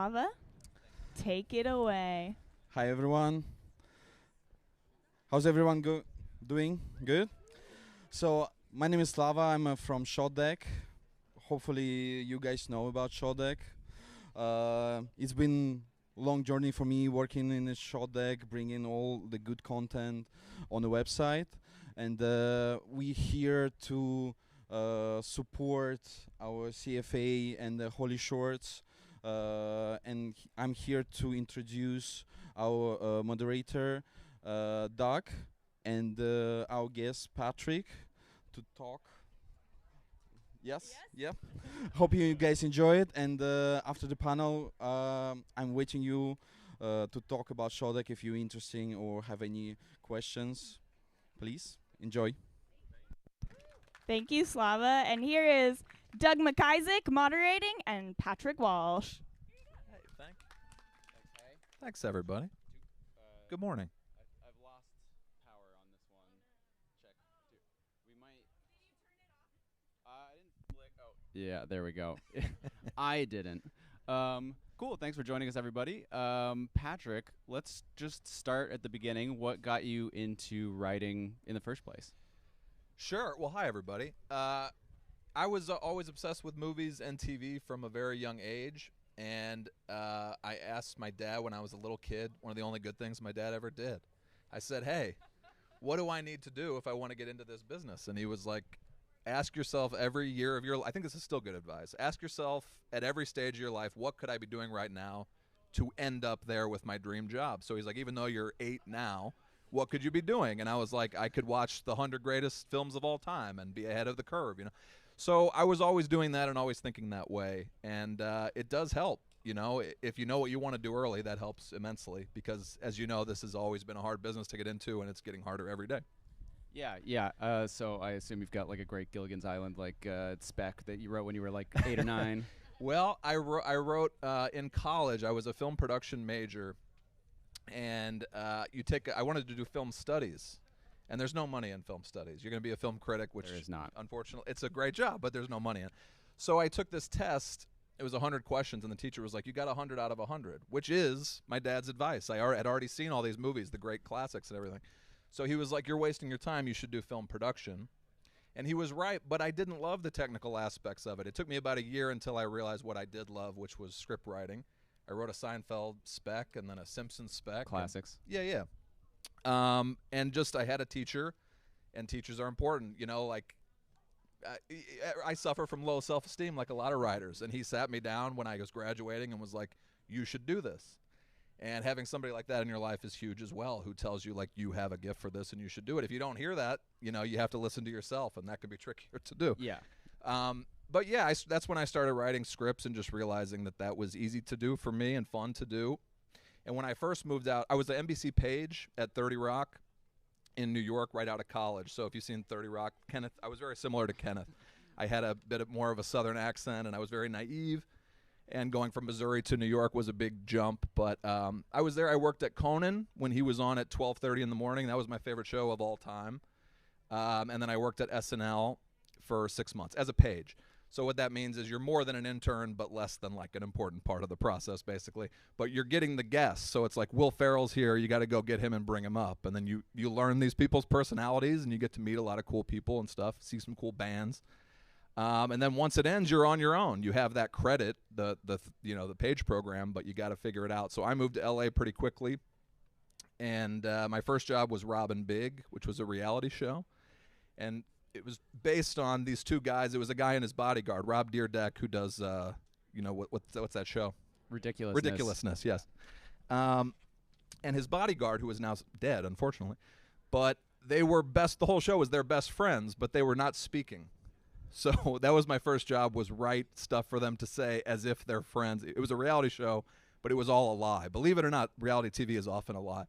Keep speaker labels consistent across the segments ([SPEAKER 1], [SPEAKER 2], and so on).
[SPEAKER 1] Ava, take it away.
[SPEAKER 2] Hi everyone. How's everyone doing? Good. So my name is Slava. I'm from Shotdeck. Hopefully you guys know about Shotdeck. It's been a long journey for me working in a Shotdeck, bringing all the good content on the website, and we here to support our CFA and the HollyShorts. And I'm here to introduce our moderator, Doug, and our guest, Patrick, to talk. Yes? Yeah. Hope you guys enjoy it. And after the panel, I'm waiting you to talk about Shodek if you're interested or have any questions. Please enjoy.
[SPEAKER 1] Thank you, Slava. And here is Doug MacIsaac moderating and Patrick Walsh.
[SPEAKER 3] Hey, thanks everybody. Good morning.
[SPEAKER 4] I've lost power on this one. Check. We might. I didn't flick. Oh. Yeah, there we go. I didn't. Cool. Thanks for joining us, everybody. Patrick, let's just start at the beginning. What got you into writing in the first place?
[SPEAKER 3] Sure. Well, hi everybody. I was always obsessed with movies and TV from a very young age. And I asked my dad when I was a little kid, one of the only good things my dad ever did. I said, hey, what do I need to do if I want to get into this business? And he was like, ask yourself every year of your life. I think this is still good advice. Ask yourself at every stage of your life, what could I be doing right now to end up there with my dream job? So he's like, even though you're 8 now, what could you be doing? And I was like, I could watch the 100 greatest films of all time and be ahead of the curve, you know. So I was always doing that and always thinking that way, and it does help. You know, if you know what you want to do early, that helps immensely because, as you know, this has always been a hard business to get into, and it's getting harder every day.
[SPEAKER 4] Yeah. So I assume you've got like a great Gilligan's Island like spec that you wrote when you were like 8 or 9.
[SPEAKER 3] Well, I wrote in college. I was a film production major, and I wanted to do film studies. And there's no money in film studies. You're going to be a film critic, which
[SPEAKER 4] there is not.
[SPEAKER 3] Unfortunately, it's a great job, but there's no money in it. So I took this test. It was 100 questions, and the teacher was like, you got 100 out of 100, which is my dad's advice. I had already seen all these movies, the great classics and everything. So he was like, you're wasting your time. You should do film production. And he was right, but I didn't love the technical aspects of it. It took me about a year until I realized what I did love, which was script writing. I wrote a Seinfeld spec and then a Simpsons spec.
[SPEAKER 4] Classics.
[SPEAKER 3] Yeah. And just I had a teacher, and teachers are important. You know, like I suffer from low self-esteem like a lot of writers, and he sat me down when I was graduating and was like, you should do this. And having somebody like that in your life is huge as well, who tells you like you have a gift for this and you should do it. If you don't hear that, you know, you have to listen to yourself, and that can be trickier to do.
[SPEAKER 4] Yeah.
[SPEAKER 3] But yeah, that's when I started writing scripts and just realizing that was easy to do for me and fun to do. And when I first moved out, I was the NBC page at 30 Rock in New York right out of college. So if you've seen 30 Rock, Kenneth, I was very similar to Kenneth. I had a bit more of a southern accent, and I was very naive. And going from Missouri to New York was a big jump. But I was there. I worked at Conan when he was on at 12:30 in the morning. That was my favorite show of all time. And then I worked at SNL for 6 months as a page. So what that means is you're more than an intern, but less than like an important part of the process, basically. But you're getting the guests. So it's like Will Ferrell's here. You got to go get him and bring him up. And then you learn these people's personalities, and you get to meet a lot of cool people and stuff, see some cool bands. And then once it ends, you're on your own. You have that credit, the page program, but you got to figure it out. So I moved to LA pretty quickly. And my first job was Robin Big, which was a reality show. And it was based on these two guys. It was a guy and his bodyguard, Rob Dyrdek, who does, what's that show? Ridiculousness, yes. And his bodyguard, who is now dead, unfortunately. But they were the whole show was their best friends, but they were not speaking. So that was my first job, was write stuff for them to say as if they're friends. It was a reality show, but it was all a lie. Believe it or not, reality TV is often a lie.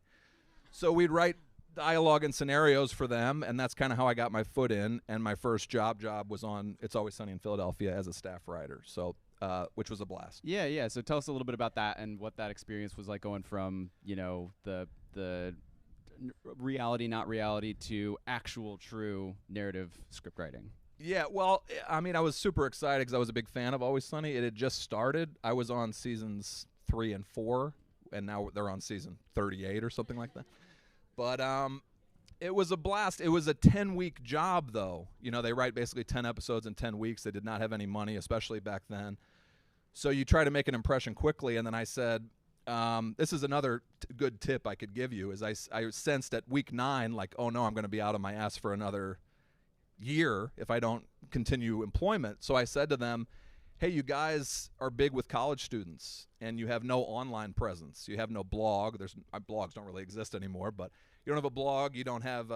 [SPEAKER 3] So we'd write dialogue and scenarios for them, and that's kind of how I got my foot in. And my first job was on It's Always Sunny in Philadelphia as a staff writer, so which was a blast.
[SPEAKER 4] Yeah. So tell us a little bit about that and what that experience was like, going from the reality, not reality, to actual, true narrative script writing.
[SPEAKER 3] Yeah, well, I mean, I was super excited because I was a big fan of Always Sunny. It had just started. I was on seasons 3 and 4, and now they're on season 38 or something like that. But it was a blast. It was a 10-week job, though. You know, they write basically 10 episodes in 10 weeks. They did not have any money, especially back then. So you try to make an impression quickly, and then I said, this is another good tip I could give you, is I sensed at week 9, like, oh, no, I'm going to be out of my ass for another year if I don't continue employment. So I said to them, hey, you guys are big with college students, and you have no online presence. You have no blog. Blogs don't really exist anymore, but you don't have a blog. You don't have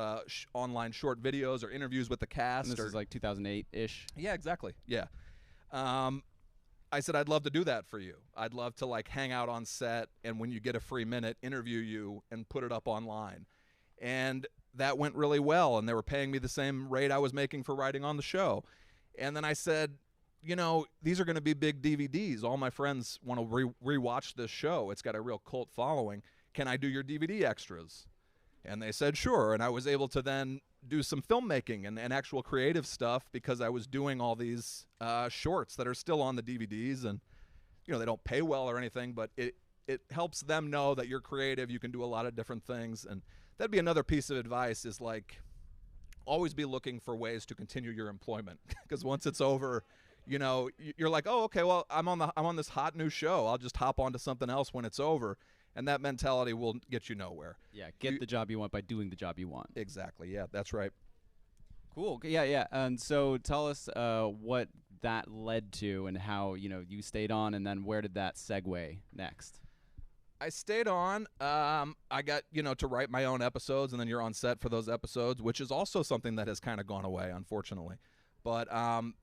[SPEAKER 3] online short videos or interviews with the cast.
[SPEAKER 4] And this is like 2008-ish.
[SPEAKER 3] Yeah, exactly. Yeah. I said, I'd love to do that for you. I'd love to like hang out on set, and when you get a free minute, interview you and put it up online. And that went really well, and they were paying me the same rate I was making for writing on the show. And then I said, you know, these are going to be big DVDs. All my friends want to rewatch this show. It's got a real cult following. Can I do your DVD extras? And they said, sure. And I was able to then do some filmmaking and actual creative stuff because I was doing all these shorts that are still on the DVDs. And, you know, they don't pay well or anything, but it helps them know that you're creative. You can do a lot of different things. And that'd be another piece of advice, is like always be looking for ways to continue your employment, because once it's over, you know, you're like, oh, okay, well, I'm on this hot new show. I'll just hop onto something else when it's over. And that mentality will get you nowhere.
[SPEAKER 4] Yeah, get the job you want by doing the job you want.
[SPEAKER 3] Exactly. Yeah, that's right.
[SPEAKER 4] Cool. Yeah. And so tell us what that led to and how, you know, you stayed on, and then where did that segue next?
[SPEAKER 3] I stayed on. I got, you know, to write my own episodes, and then you're on set for those episodes, which is also something that has kind of gone away, unfortunately. But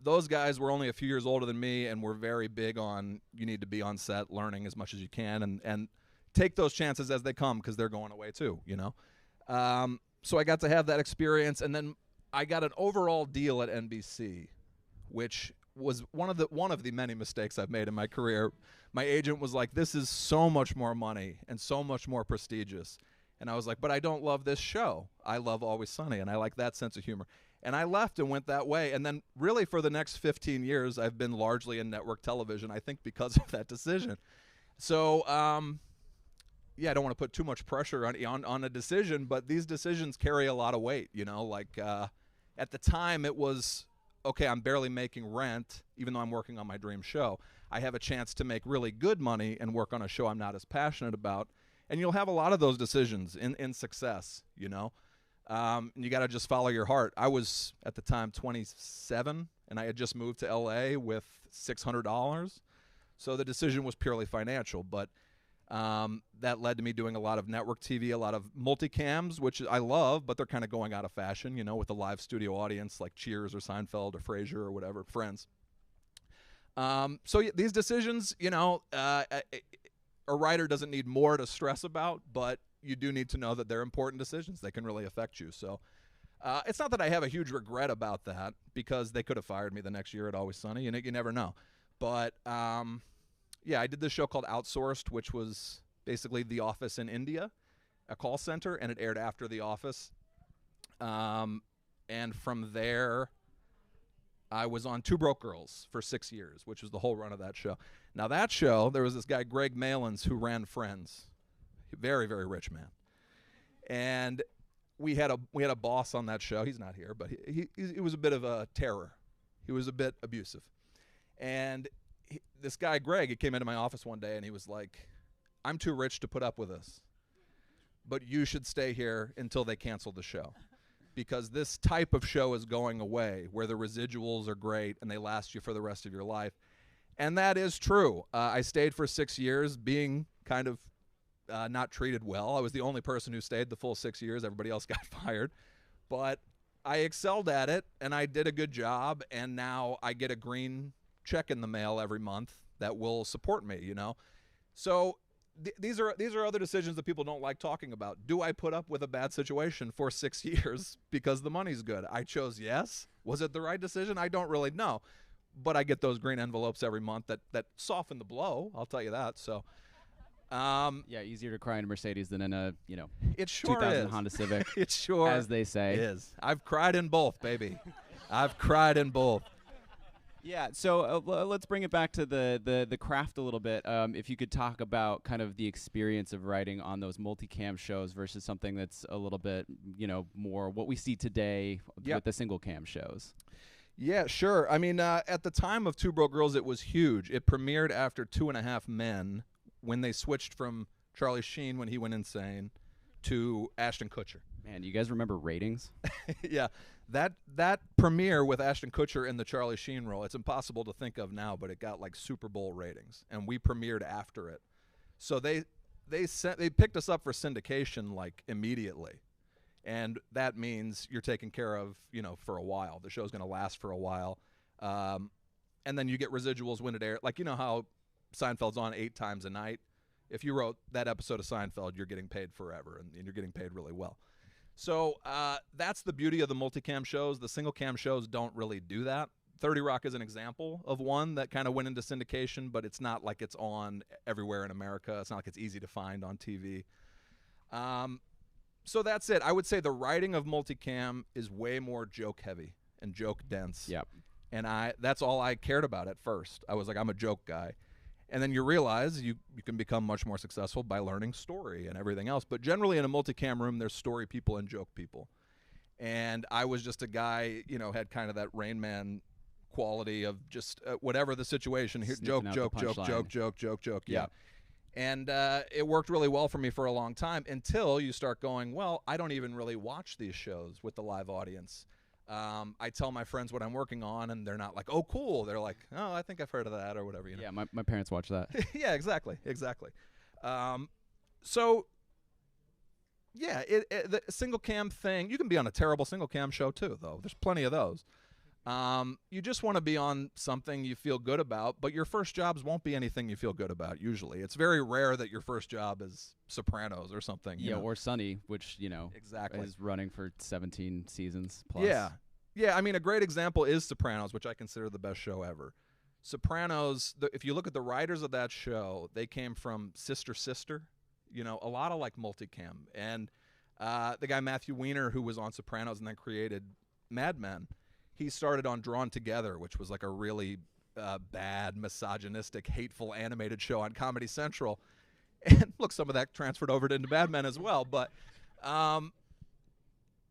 [SPEAKER 3] those guys were only a few years older than me, and were very big on you need to be on set learning as much as you can, and take those chances as they come, because they're going away too, you know. So I got to have that experience, and then I got an overall deal at NBC, which was one of the many mistakes I've made in my career. My agent was like, this is so much more money and so much more prestigious. And I was like, but I don't love this show. I love Always Sunny, and I like that sense of humor. And I left and went that way. And then really for the next 15 years, I've been largely in network television, I think because of that decision. So, yeah, I don't want to put too much pressure on a decision, but these decisions carry a lot of weight, you know. Like at the time it was, okay, I'm barely making rent, even though I'm working on my dream show. I have a chance to make really good money and work on a show I'm not as passionate about. And you'll have a lot of those decisions in success, you know. And you got to just follow your heart. I was, at the time, 27, and I had just moved to L.A. with $600. So the decision was purely financial, but that led to me doing a lot of network TV, a lot of multicams, which I love, but they're kind of going out of fashion, you know, with a live studio audience like Cheers or Seinfeld or Frasier or whatever, Friends. So these decisions, you know, a writer doesn't need more to stress about, but you do need to know that they're important decisions. They can really affect you. So it's not that I have a huge regret about that, because they could have fired me the next year at Always Sunny, and you never know. But yeah, I did this show called Outsourced, which was basically The Office in India, a call center, and it aired after The Office. And from there, I was on Two Broke Girls for 6 years, which was the whole run of that show. Now that show, there was this guy, Greg Malins, who ran Friends. Very, very rich man. And we had a boss on that show. He's not here, but he was a bit of a terror. He was a bit abusive. And this guy, Greg, he came into my office one day and he was like, I'm too rich to put up with this, but you should stay here until they cancel the show, because this type of show is going away, where the residuals are great and they last you for the rest of your life. And that is true. I stayed for 6 years being kind of not treated well. I was the only person who stayed the full 6 years. Everybody else got fired. But I excelled at it, and I did a good job, and now I get a green check in the mail every month that will support me, you know. So these are other decisions that people don't like talking about. Do I put up with a bad situation for 6 years because the money's good? I chose yes. Was it the right decision? I don't really know. But I get those green envelopes every month that soften the blow, I'll tell you that. So
[SPEAKER 4] yeah, easier to cry in a Mercedes than in a, you know,
[SPEAKER 3] it sure
[SPEAKER 4] 2000
[SPEAKER 3] is.
[SPEAKER 4] Honda Civic.
[SPEAKER 3] It sure
[SPEAKER 4] as they say.
[SPEAKER 3] is. I've cried in both, baby. I've cried in both.
[SPEAKER 4] Yeah, so let's bring it back to the craft a little bit. If you could talk about kind of the experience of writing on those multicam shows versus something that's a little bit, more what we see today with the single cam shows.
[SPEAKER 3] Yeah, sure. I mean, at the time of Two Broke Girls, it was huge. It premiered after 2.5 Men when they switched from Charlie Sheen when he went insane to Ashton Kutcher.
[SPEAKER 4] Man, you guys remember ratings?
[SPEAKER 3] Yeah, that premiere with Ashton Kutcher in the Charlie Sheen role, it's impossible to think of now, but it got like Super Bowl ratings, and we premiered after it. So they picked us up for syndication like immediately, and that means you're taken care of, for a while. The show's going to last for a while, and then you get residuals when it airs. Like how Seinfeld's on 8 times a night. If you wrote that episode of Seinfeld, you're getting paid forever, and you're getting paid really well. So that's the beauty of the multicam shows. The single cam shows don't really do that. 30 Rock is an example of one that kind of went into syndication, but it's not like it's on everywhere in America. It's not like it's easy to find on TV. So that's it. I would say the writing of multicam is way more joke heavy and joke dense.
[SPEAKER 4] Yep.
[SPEAKER 3] And that's all I cared about at first. I was like, I'm a joke guy. And then you realize you can become much more successful by learning story and everything else. But generally in a multicam room, there's story people and joke people. And I was just a guy, had kind of that Rain Man quality of just whatever the situation. Here, joke. Yeah. And it worked really well for me for a long time until you start going, well, I don't even really watch these shows with the live audience. I tell my friends what I'm working on, and they're not like, oh, cool. They're like, oh, I think I've heard of that or whatever.
[SPEAKER 4] Yeah, my parents watch that.
[SPEAKER 3] Yeah, exactly. So, yeah, the single cam thing, you can be on a terrible single cam show too, though. There's plenty of those. You just want to be on something you feel good about, but your first jobs won't be anything you feel good about, usually. It's very rare that your first job is Sopranos or something.
[SPEAKER 4] Yeah, or Sunny, which,
[SPEAKER 3] exactly
[SPEAKER 4] is running for 17 seasons plus.
[SPEAKER 3] Yeah, I mean, a great example is Sopranos, which I consider the best show ever. Sopranos, if you look at the writers of that show, they came from Sister Sister, a lot of like multicam. And the guy Matthew Weiner, who was on Sopranos and then created Mad Men, he started on Drawn Together, which was like a really bad, misogynistic, hateful animated show on Comedy Central. And look, some of that transferred over into Mad Men as well, but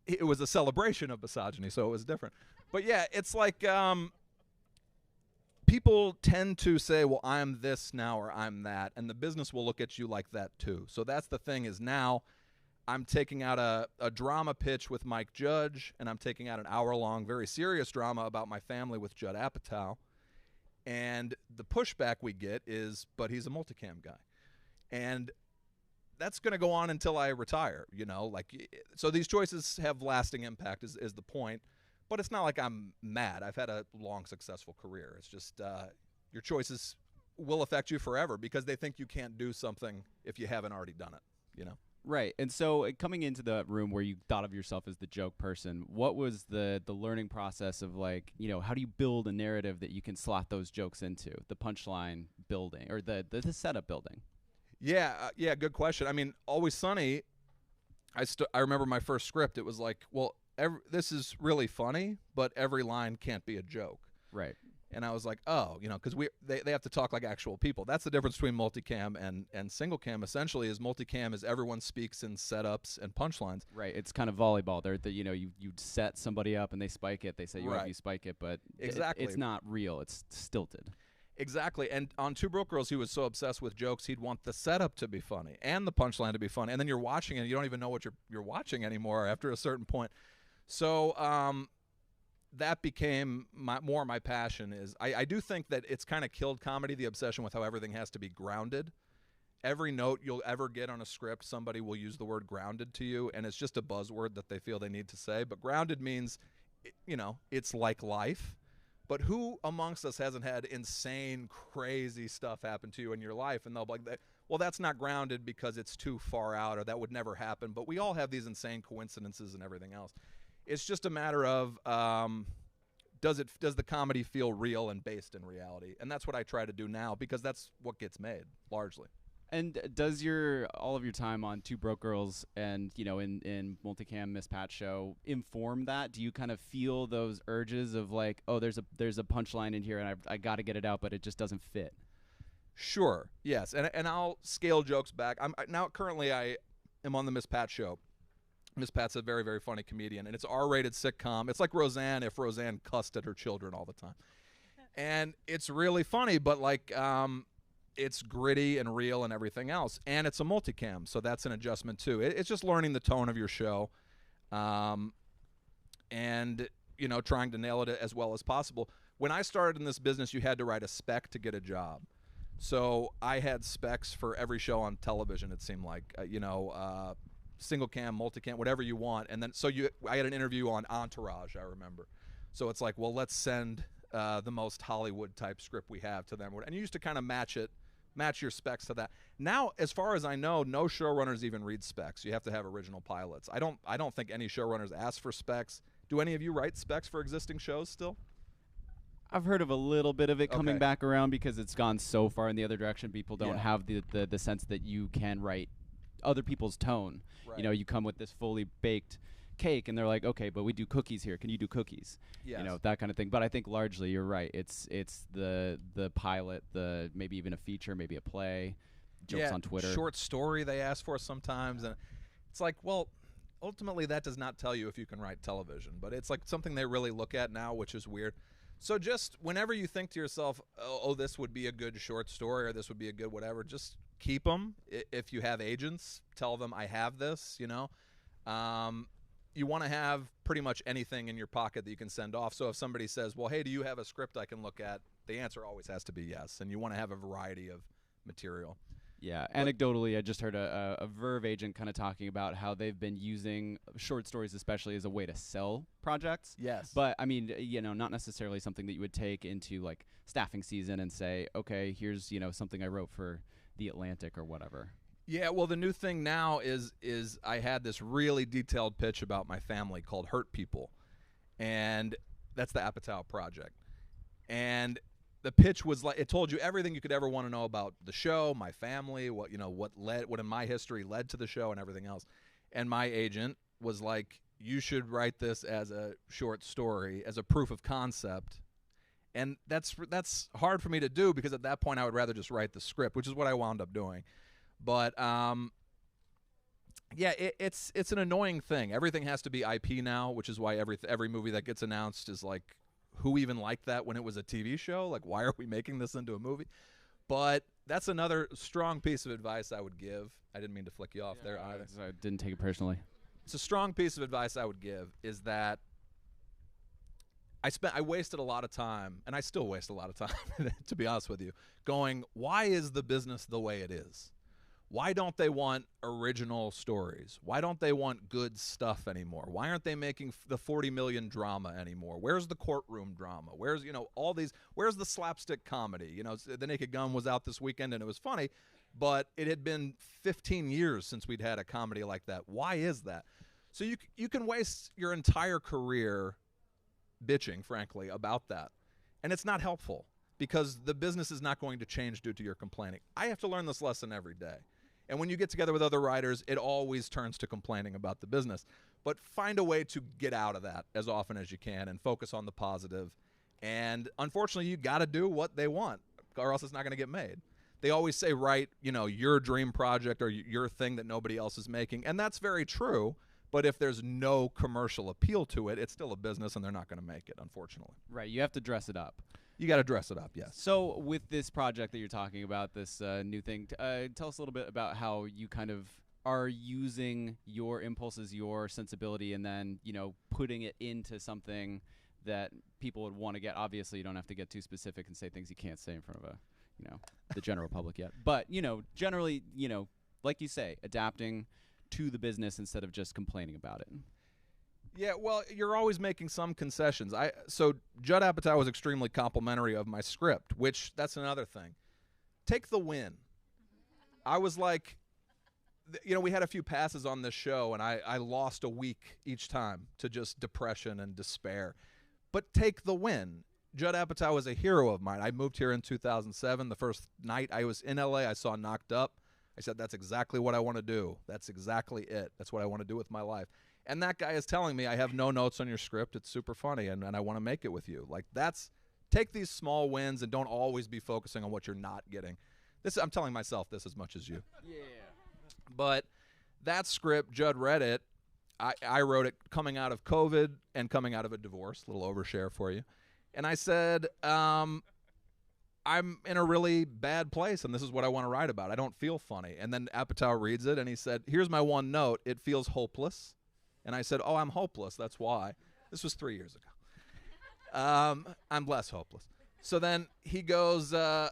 [SPEAKER 3] it was a celebration of misogyny, so it was different. But yeah, it's like people tend to say, well, I'm this now or I'm that, and the business will look at you like that too. So that's the thing is now I'm taking out a drama pitch with Mike Judge, and I'm taking out an hour-long, very serious drama about my family with Judd Apatow. And the pushback we get is, but he's a multicam guy. And that's going to go on until I retire, So these choices have lasting impact is the point. But it's not like I'm mad. I've had a long, successful career. It's just your choices will affect you forever because they think you can't do something if you haven't already done it,
[SPEAKER 4] Right. And so coming into the room where you thought of yourself as the joke person, what was the learning process of like, how do you build a narrative that you can slot those jokes into, the punchline building or the setup building?
[SPEAKER 3] Yeah, good question. I mean, Always Sunny, I remember my first script. It was like, well, this is really funny, but every line can't be a joke.
[SPEAKER 4] Right.
[SPEAKER 3] And I was like, oh, because they have to talk like actual people. That's the difference between multicam and single cam. Essentially, is multicam is everyone speaks in setups and punchlines.
[SPEAKER 4] Right. It's kind of volleyball. You set somebody up and they spike it. They say you spike it, but
[SPEAKER 3] exactly,
[SPEAKER 4] it's not real. It's stilted.
[SPEAKER 3] Exactly. And on Two Broke Girls, he was so obsessed with jokes, he'd want the setup to be funny and the punchline to be funny. And then you're watching and you don't even know what you're watching anymore after a certain point. So that became more my passion. Is I do think that it's kind of killed comedy, the obsession with how everything has to be grounded. Every note you'll ever get on a script, somebody will use the word grounded to you, and it's just a buzzword that they feel they need to say. But grounded means, it's like life. But who amongst us hasn't had insane, crazy stuff happen to you in your life? And they'll be like, well, that's not grounded because it's too far out or that would never happen. But we all have these insane coincidences and everything else. It's just a matter of does the comedy feel real and based in reality? And that's what I try to do now because that's what gets made, largely.
[SPEAKER 4] And does all of your time on Two Broke Girls and in Multicam Miss Pat show inform that? Do you kind of feel those urges of like, oh, there's a punchline in here and I got to get it out, but it just doesn't fit?
[SPEAKER 3] Sure. Yes. And I'll scale jokes back. Now currently I am on the Miss Pat show. Miss Pat's a very, very funny comedian, and it's an R-rated sitcom. It's like Roseanne if Roseanne cussed at her children all the time. And it's really funny, but like it's gritty and real and everything else. And it's a multicam, so that's an adjustment too. It's just learning the tone of your show and, trying to nail it as well as possible. When I started in this business, you had to write a spec to get a job. So I had specs for every show on television, it seemed like, single cam, multicam, whatever you want. And then I had an interview on Entourage, I remember. So it's like, well, let's send the most Hollywood type script we have to them. And you used to kind of match your specs to that. Now, as far as I know, no showrunners even read specs. You have to have original pilots. I don't think any showrunners ask for specs. Do any of you write specs for existing shows still?
[SPEAKER 4] I've heard of a little bit of it coming
[SPEAKER 3] Okay.
[SPEAKER 4] back around because it's gone so far in the other direction. People don't
[SPEAKER 3] Yeah.
[SPEAKER 4] have the sense that you can write other people's tone.
[SPEAKER 3] Right.
[SPEAKER 4] You come with this fully baked cake and they're like, okay, but we do cookies here. Can you do cookies?
[SPEAKER 3] Yes.
[SPEAKER 4] That kind of thing. But I think largely you're right. It's the pilot, maybe even a feature, maybe a play, jokes on Twitter.
[SPEAKER 3] Short story they ask for sometimes, and it's like, well, ultimately that does not tell you if you can write television, but it's like something they really look at now, which is weird. So just whenever you think to yourself, oh, this would be a good short story or this would be a good whatever, just keep them. If you have agents, tell them I have this, you want to have pretty much anything in your pocket that you can send off. So if somebody says, well, hey, do you have a script I can look at? The answer always has to be yes. And you want to have a variety of material.
[SPEAKER 4] Yeah, anecdotally, I just heard a Verve agent kind of talking about how they've been using short stories especially as a way to sell projects.
[SPEAKER 3] Yes.
[SPEAKER 4] But, I mean, not necessarily something that you would take into, like, staffing season and say, okay, here's, something I wrote for The Atlantic or whatever.
[SPEAKER 3] Yeah, well, the new thing now is I had this really detailed pitch about my family called Hurt People, and that's the Apatow project. And the pitch was like, it told you everything you could ever want to know about the show, my family, what in my history led to the show and everything else. And my agent was like, you should write this as a short story, as a proof of concept. And that's hard for me to do because at that point I would rather just write the script, which is what I wound up doing. But yeah, it's an annoying thing. Everything has to be IP now, which is why every movie that gets announced is like, who even liked that when it was a TV show? Like, why are we making this into a movie? But that's another strong piece of advice I would give. I didn't mean to flick you off there either.
[SPEAKER 4] I didn't take it personally.
[SPEAKER 3] It's a strong piece of advice I would give is that I wasted a lot of time, and I still waste a lot of time, to be honest with you, going, why is the business the way it is? Why don't they want original stories? Why don't they want good stuff anymore? Why aren't they making the 40 million drama anymore? Where's the courtroom drama? Where's, all these, where's the slapstick comedy? The Naked Gun was out this weekend and it was funny, but it had been 15 years since we'd had a comedy like that. Why is that? So you can waste your entire career bitching, frankly, about that. And it's not helpful because the business is not going to change due to your complaining. I have to learn this lesson every day. And when you get together with other writers, it always turns to complaining about the business. But find a way to get out of that as often as you can and focus on the positive. And unfortunately, you got to do what they want, or else it's not going to get made. They always say, write, your dream project or your thing that nobody else is making. And that's very true. But if there's no commercial appeal to it, it's still a business and they're not going to make it, unfortunately.
[SPEAKER 4] Right, you have to dress it up.
[SPEAKER 3] You got to dress it up, yes.
[SPEAKER 4] So with this project that you're talking about, this new thing, tell us a little bit about how you kind of are using your impulses, your sensibility, and then, putting it into something that people would want to get. Obviously, you don't have to get too specific and say things you can't say in front of the general public yet. But, generally, like you say, adapting to the business instead of just complaining about it.
[SPEAKER 3] Yeah, well, you're always making some concessions. So Judd Apatow was extremely complimentary of my script, which that's another thing. Take the win. I was like, we had a few passes on this show, and I lost a week each time to just depression and despair. But take the win. Judd Apatow is a hero of mine. I moved here in 2007. The first night I was in LA, I saw Knocked Up. I said, that's exactly what I want to do. That's exactly it. That's what I want to do with my life. And that guy is telling me, I have no notes on your script. It's super funny, and I want to make it with you. Like, take these small wins and don't always be focusing on what you're not getting. I'm telling myself this as much as you.
[SPEAKER 4] Yeah.
[SPEAKER 3] But that script, Judd read it. I wrote it coming out of COVID and coming out of a divorce, little overshare for you. And I said, I'm in a really bad place, and this is what I want to write about. I don't feel funny. And then Apatow reads it, and he said, here's my one note. It feels hopeless. And I said, oh, I'm hopeless. That's why. This was 3 years ago. I'm less hopeless. So then he goes, I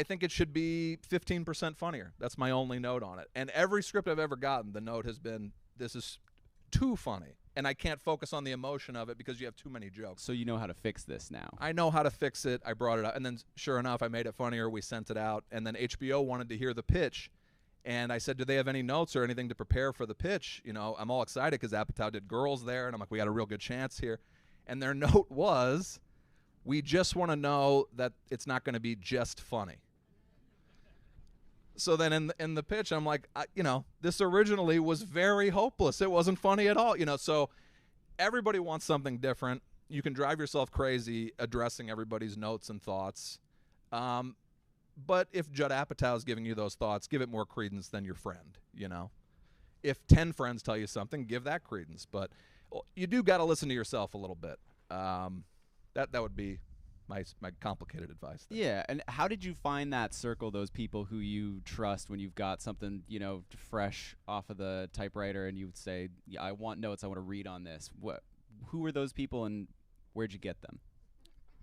[SPEAKER 3] think it should be 15% funnier. That's my only note on it. And every script I've ever gotten, the note has been, this is too funny. And I can't focus on the emotion of it because you have too many jokes.
[SPEAKER 4] So you know how to fix this now.
[SPEAKER 3] I know how to fix it. I brought it up. And then sure enough, I made it funnier. We sent it out. And then HBO wanted to hear the pitch. And I said, do they have any notes or anything to prepare for the pitch? You know, I'm all excited because Apatow did Girls there. And I'm like, we got a real good chance here. And their note was, we just want to know that it's not going to be just funny. So then in the pitch, I'm like, this originally was very hopeless. It wasn't funny at all. So everybody wants something different. You can drive yourself crazy addressing everybody's notes and thoughts. But if Judd Apatow is giving you those thoughts, give it more credence than your friend, If 10 friends tell you something, give that credence. But you do got to listen to yourself a little bit. That would be my complicated advice there.
[SPEAKER 4] Yeah, and how did you find that circle, those people who you trust when you've got something, fresh off of the typewriter and you would say, yeah, I want notes, I want to read on this. Who were those people and where'd you get them?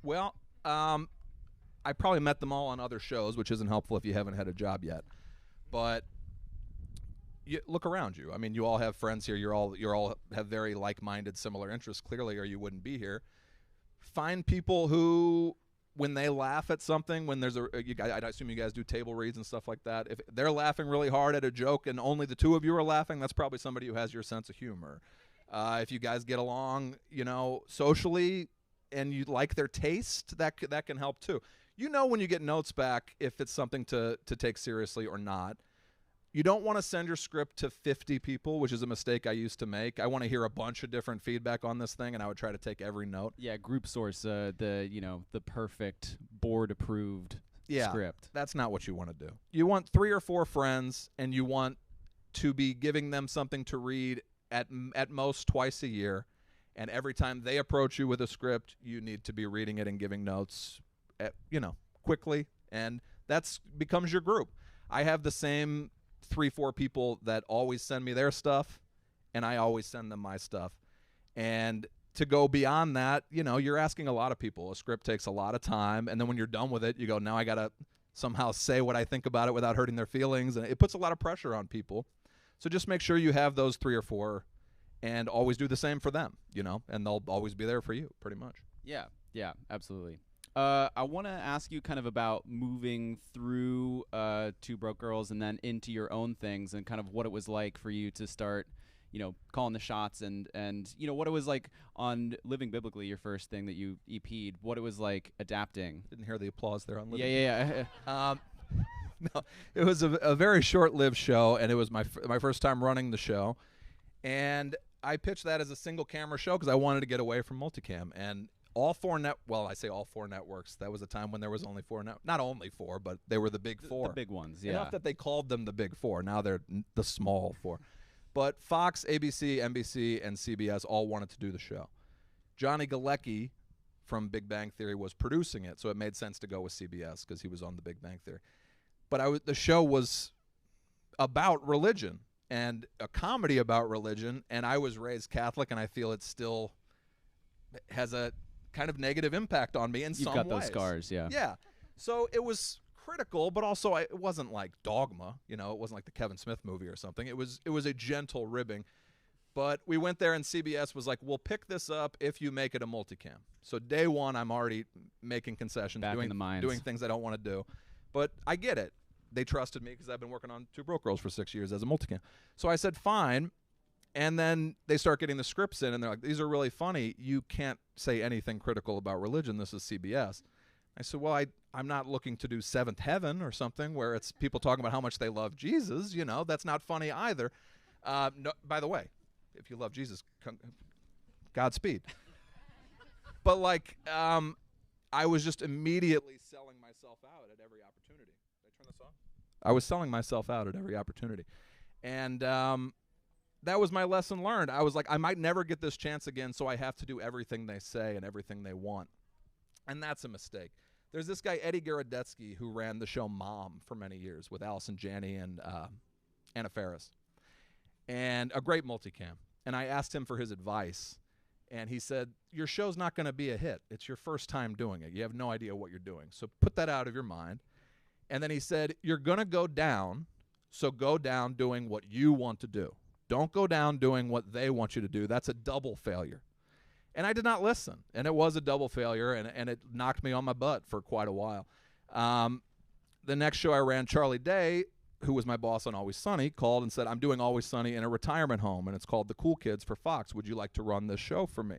[SPEAKER 3] Well, I probably met them all on other shows, which isn't helpful if you haven't had a job yet. But you look around you. I mean, you all have friends here. You all have very like-minded, similar interests, clearly, or you wouldn't be here. Find people who, when they laugh at something, when there's I assume you guys do table reads and stuff like that. If they're laughing really hard at a joke and only the two of you are laughing, that's probably somebody who has your sense of humor. If you guys get along, socially, and you like their taste, that can help too. When you get notes back if it's something to take seriously or not. You don't want to send your script to 50 people, which is a mistake I used to make. I want to hear a bunch of different feedback on this thing, and I would try to take every note.
[SPEAKER 4] Yeah, group source, the perfect board-approved script.
[SPEAKER 3] That's not what you want to do. You want 3 or 4 friends, and you want to be giving them something to read at most twice a year, and every time they approach you with a script, you need to be reading it and giving notes, quickly, and that becomes your group. I have the same 3-4 people that always send me their stuff, and I always send them my stuff. And to go beyond that, you're asking a lot of people. A script takes a lot of time, and then when you're done with it, you go, now I got to somehow say what I think about it without hurting their feelings, and it puts a lot of pressure on people. So just make sure you have those 3 or 4 and always do the same for them, and they'll always be there for you, pretty much.
[SPEAKER 4] Yeah, absolutely. I want to ask you kind of about moving through Two Broke Girls and then into your own things and kind of what it was like for you to start, calling the shots and what it was like on Living Biblically, your first thing that you EP'd, what it was like adapting.
[SPEAKER 3] Didn't hear the applause there on Living.
[SPEAKER 4] Yeah.
[SPEAKER 3] No, it was a very short-lived show, and it was my first time running the show. And I pitched that as a single-camera show because I wanted to get away from multicam. And all 4 I say all 4 networks. That was a time when there was only 4 not only 4, but they were the big 4.
[SPEAKER 4] The big ones, yeah.
[SPEAKER 3] Enough that they called them the big 4. Now they're the small 4. But Fox, ABC, NBC, and CBS all wanted to do the show. Johnny Galecki from Big Bang Theory was producing it, so it made sense to go with CBS because he was on the Big Bang Theory. But the show was about religion and a comedy about religion, and I was raised Catholic, and I feel it still has a kind of negative impact on me in some ways.
[SPEAKER 4] You've got those scars, yeah.
[SPEAKER 3] Yeah. So it was critical, but also it wasn't like dogma, it wasn't like the Kevin Smith movie or something. It was a gentle ribbing. But we went there and CBS was like, we'll pick this up if you make it a multicam. So day one, I'm already making concessions, doing things I don't want to do. But I get it. They trusted me because I've been working on Two Broke Girls for 6 years as a multicam. So I said, fine. And then they start getting the scripts in, and they're like, these are really funny. You can't say anything critical about religion. This is CBS. I said, well, I'm not looking to do Seventh Heaven or something where it's people talking about how much they love Jesus. You know, that's not funny either. No, by the way, if you love Jesus, Godspeed. But like, I was just immediately selling myself out at every opportunity. Did I turn this off? I was selling myself out at every opportunity. And that was my lesson learned. I was like, I might never get this chance again, so I have to do everything they say and everything they want. And that's a mistake. There's this guy, Eddie Garadetsky, who ran the show Mom for many years with Allison Janney and Anna Faris. And a great multicam. And I asked him for his advice. And he said, your show's not going to be a hit. It's your first time doing it. You have no idea what you're doing. So put that out of your mind. And then he said, you're going to go down, so go down doing what you want to do. Don't go down doing what they want you to do. That's a double failure. And I did not listen. And it was a double failure, and it knocked me on my butt for quite a while. The next show I ran, Charlie Day, who was my boss on Always Sunny, called and said, I'm doing Always Sunny in a retirement home, and it's called The Cool Kids for Fox. Would you like to run this show for me?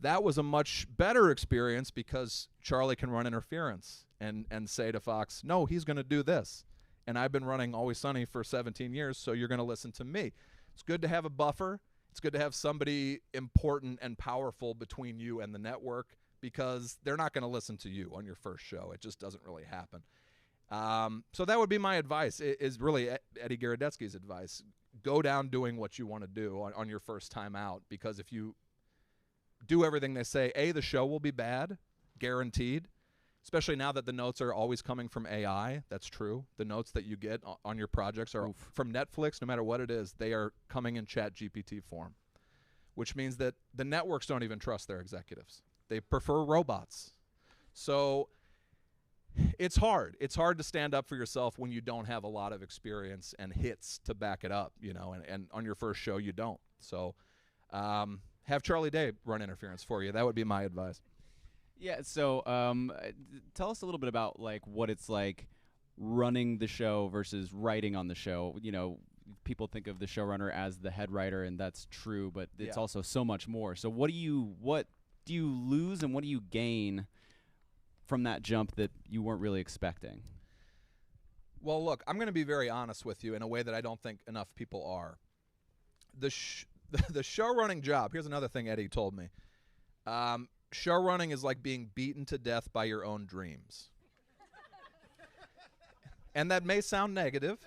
[SPEAKER 3] That was a much better experience because Charlie can run interference and say to Fox, no, he's going to do this. And I've been running Always Sunny for 17 years, so you're going to listen to me. It's good to have a buffer. It's good to have somebody important and powerful between you and the network because they're not going to listen to you on your first show. It just doesn't really happen. So that would be my advice, is really Eddie Garadetsky's advice. Go down doing what you want to do on your first time out, because if you do everything they say, A, the show will be bad, guaranteed, especially now that the notes are always coming from AI. That's true. The notes that you get on your projects are from Netflix, no matter what it is. They are coming in ChatGPT form, which means that the networks don't even trust their executives. They prefer robots. So it's hard. It's hard to stand up for yourself when you don't have a lot of experience and hits to back it up, you know, and on your first show you don't. So have Charlie Day run interference for you. That would be my advice.
[SPEAKER 4] Yeah, so tell us a little bit about like what it's like running the show versus writing on the show. You know, people think of the showrunner as the head writer, and that's true, but it's also so much more. So what do you lose and what do you gain from that jump that you weren't really expecting?
[SPEAKER 3] Well, look, I'm going to be very honest with you in a way that I don't think enough people are. The showrunning job, here's another thing Eddie told me. Showrunning is like being beaten to death by your own dreams. And that may sound negative,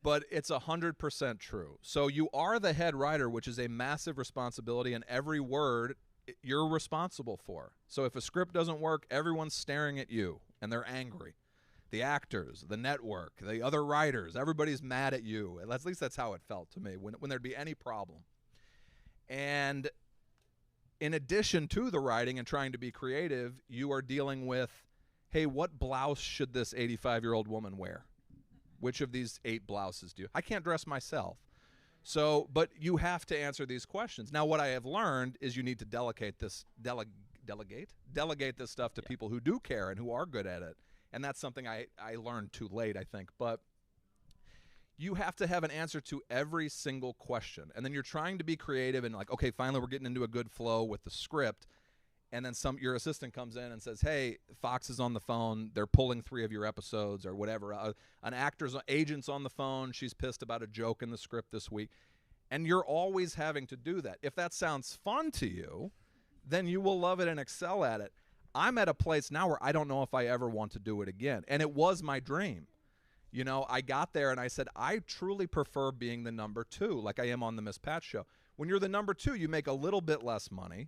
[SPEAKER 3] but it's 100% true. So you are the head writer, which is a massive responsibility, and every word you're responsible for. So if a script doesn't work, everyone's staring at you, and they're angry. The actors, the network, the other writers, everybody's mad at you. At least that's how it felt to me when there'd be any problem. And in addition to the writing and trying to be creative, you are dealing with, hey, what blouse should this 85-year-old woman wear? Which of these 8 blouses do you? I can't dress myself. So, but you have to answer these questions. Now, what I have learned is you need to delegate this stuff to people who do care and who are good at it. And that's something I learned too late, I think. But you have to have an answer to every single question. And then you're trying to be creative and like, okay, finally we're getting into a good flow with the script. And then your assistant comes in and says, hey, Fox is on the phone. They're pulling 3 of your episodes or whatever. An agent's on the phone. She's pissed about a joke in the script this week. And you're always having to do that. If that sounds fun to you, then you will love it and excel at it. I'm at a place now where I don't know if I ever want to do it again. And it was my dream. You know, I got there and I said, I truly prefer being the number 2, like I am on the Miss Pat show. When you're the number 2, you make a little bit less money,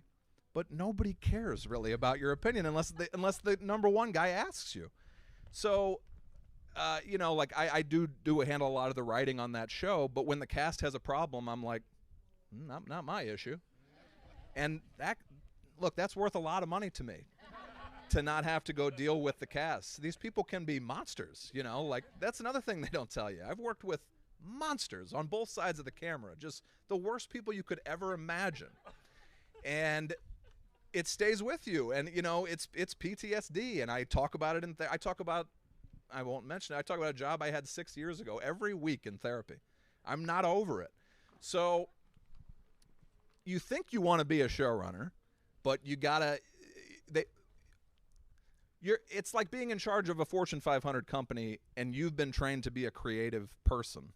[SPEAKER 3] but nobody cares really about your opinion unless the number 1 guy asks you. So, you know, like I do handle a lot of the writing on that show, but when the cast has a problem, I'm like, not my issue. And that's worth a lot of money to me. To not have to go deal with the cast. These people can be monsters, you know, like that's another thing they don't tell you. I've worked with monsters on both sides of the camera, just the worst people you could ever imagine. And it stays with you. And, you know, it's PTSD. And I talk about it I won't mention it. I talk about a job I had 6 years ago every week in therapy. I'm not over it. So you think you want to be a showrunner, but you gotta, It's like being in charge of a Fortune 500 company and you've been trained to be a creative person.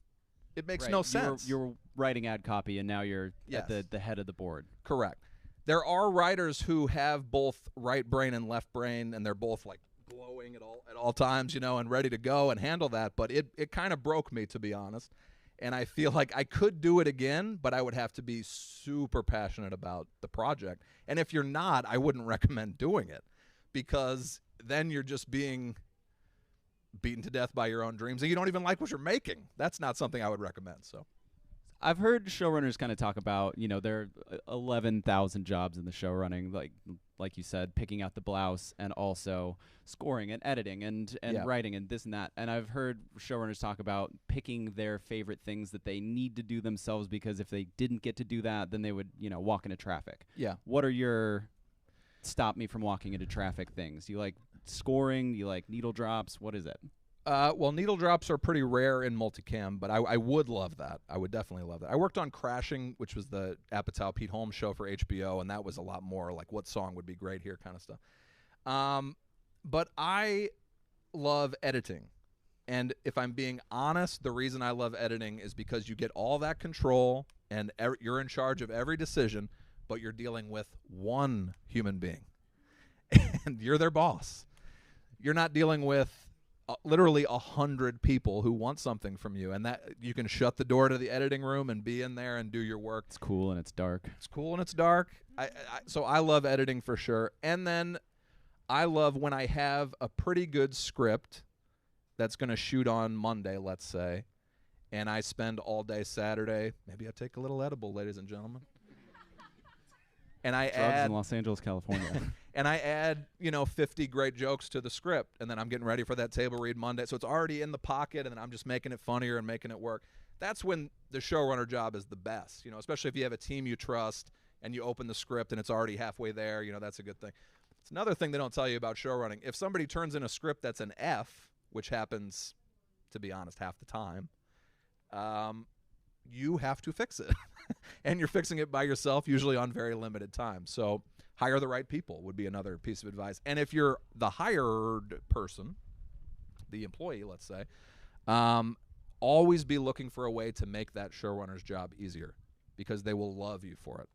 [SPEAKER 3] It makes no sense.
[SPEAKER 4] You're writing ad copy, and now you're
[SPEAKER 3] Yes.
[SPEAKER 4] at the head of the board.
[SPEAKER 3] Correct. There are writers who have both right brain and left brain, and they're both like glowing at all times, and ready to go and handle that. But it kind of broke me, to be honest. And I feel like I could do it again, but I would have to be super passionate about the project. And if you're not, I wouldn't recommend doing it, because then you're just being beaten to death by your own dreams, and you don't even like what you're making. That's not something I would recommend. So
[SPEAKER 4] I've heard showrunners kind of talk about, there are 11,000 jobs in the show running, like you said, picking out the blouse and also scoring and editing and
[SPEAKER 3] Yeah.
[SPEAKER 4] writing and this and that. And I've heard showrunners talk about picking their favorite things that they need to do themselves, because if they didn't get to do that, then they would, walk into traffic.
[SPEAKER 3] yeah.
[SPEAKER 4] What are your stop me from walking into traffic things? You like scoring? You like needle drops? What is it?
[SPEAKER 3] Well, needle drops are pretty rare in multicam, but I would love that. I would definitely love that. I worked on Crashing, which was the Apatow Pete Holmes show for HBO, and that was a lot more like what song would be great here kind of stuff. But I love editing. And if I'm being honest, the reason I love editing is because you get all that control, and you're in charge of every decision, but you're dealing with one human being. And you're their boss. You're not dealing with literally 100 people who want something from you, and that you can shut the door to the editing room and be in there and do your work.
[SPEAKER 4] It's cool and it's dark.
[SPEAKER 3] It's cool and it's dark. So I love editing for sure. And then I love when I have a pretty good script that's going to shoot on Monday, let's say, and I spend all day Saturday. Maybe I take a little edible, ladies and gentlemen. And I
[SPEAKER 4] Drugs
[SPEAKER 3] add
[SPEAKER 4] in Los Angeles, California.
[SPEAKER 3] and I add, 50 great jokes to the script, and then I'm getting ready for that table read Monday. So it's already in the pocket, and then I'm just making it funnier and making it work. That's when the showrunner job is the best, especially if you have a team you trust and you open the script and it's already halfway there. That's a good thing. It's another thing they don't tell you about showrunning. If somebody turns in a script that's an F, which happens, to be honest, half the time, you have to fix it. And you're fixing it by yourself, usually on very limited time. So hire the right people would be another piece of advice. And if you're the hired person, the employee, let's say, always be looking for a way to make that showrunner's job easier, because they will love you for it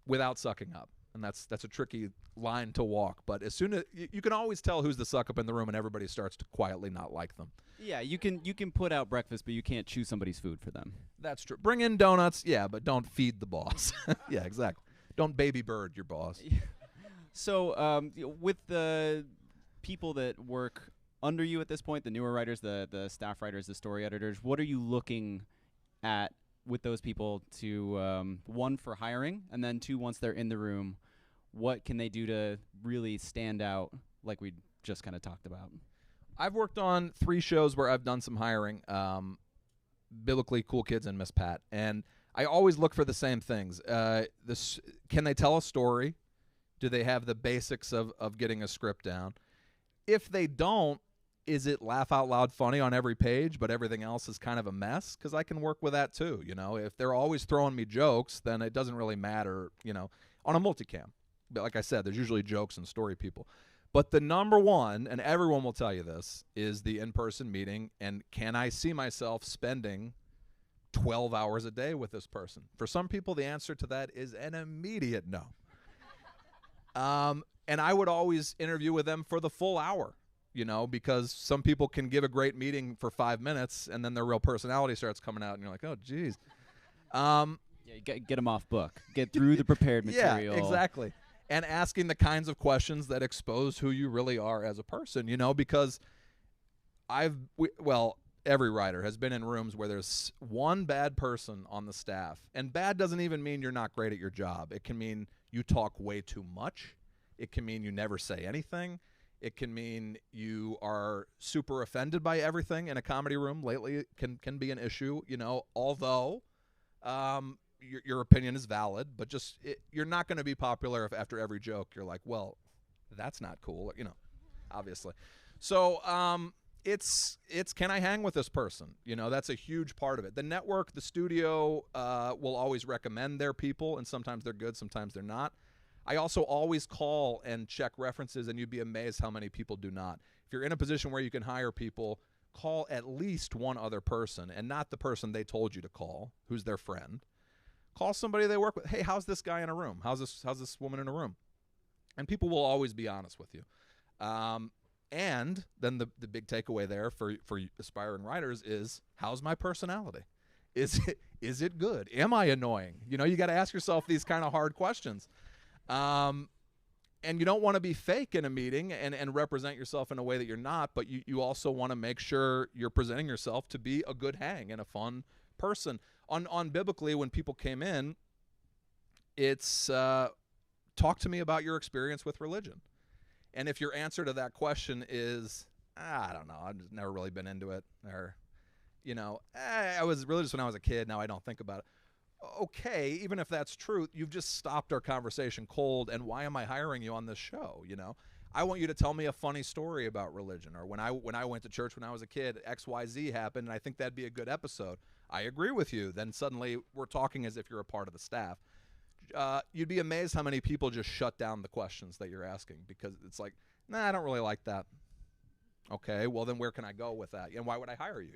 [SPEAKER 3] without sucking up. And that's a tricky line to walk. But as soon as you can always tell who's the suck up in the room, and everybody starts to quietly not like them.
[SPEAKER 4] Yeah, you can put out breakfast, but you can't chew somebody's food for them.
[SPEAKER 3] That's true. Bring in donuts, yeah, but don't feed the boss. Yeah, exactly. Don't baby bird your boss.
[SPEAKER 4] So with the people that work under you at this point, the newer writers, the staff writers, the story editors, what are you looking at with those people to, one, for hiring, and then two, once they're in the room, what can they do to really stand out like we just kind of talked about?
[SPEAKER 3] I've worked on 3 shows where I've done some hiring, Biblically, Cool Kids, and Miss Pat. And I always look for the same things. Can they tell a story? Do they have the basics of getting a script down? If they don't, is it laugh out loud funny on every page, but everything else is kind of a mess? Because I can work with that too. If they're always throwing me jokes, then it doesn't really matter, on a multicam. But like I said, there's usually jokes and story people. But the number one, and everyone will tell you this, is the in-person meeting. And can I see myself spending 12 hours a day with this person? For some people, the answer to that is an immediate no. And I would always interview with them for the full hour, because some people can give a great meeting for 5 minutes, and then their real personality starts coming out, and you're like, oh, geez.
[SPEAKER 4] Yeah, you get them off book. Get through the prepared material.
[SPEAKER 3] Yeah, exactly. And asking the kinds of questions that expose who you really are as a person, because every writer has been in rooms where there's one bad person on the staff. And bad doesn't even mean you're not great at your job. It can mean you talk way too much. It can mean you never say anything. It can mean you are super offended by everything in a comedy room. Lately, it can be an issue, although your opinion is valid, but you're not going to be popular if after every joke you're like, well, that's not cool, obviously. So it's can I hang with this person? That's a huge part of it. The network, the studio will always recommend their people, and sometimes they're good, sometimes they're not. I also always call and check references, and you'd be amazed how many people do not. If you're in a position where you can hire people, call at least one other person, and not the person they told you to call, who's their friend. Call somebody they work with. Hey, how's this guy in a room? How's this woman in a room? And people will always be honest with you. And then the big takeaway there for aspiring writers is, how's my personality? Is it good? Am I annoying? You got to ask yourself these kind of hard questions. And you don't want to be fake in a meeting and represent yourself in a way that you're not, but you also want to make sure you're presenting yourself to be a good hang and a fun person. On Biblically, when people came in, it's talk to me about your experience with religion. And if your answer to that question is, I don't know, I've just never really been into it, or, I was religious when I was a kid, now I don't think about it. Okay, even if that's true, you've just stopped our conversation cold, and why am I hiring you on this show? I want you to tell me a funny story about religion, or when I went to church when I was a kid, XYZ happened, and I think that'd be a good episode. I agree with you. Then suddenly we're talking as if you're a part of the staff. You'd be amazed how many people just shut down the questions that you're asking, because it's like, nah, I don't really like that. Okay, well then where can I go with that? And why would I hire you,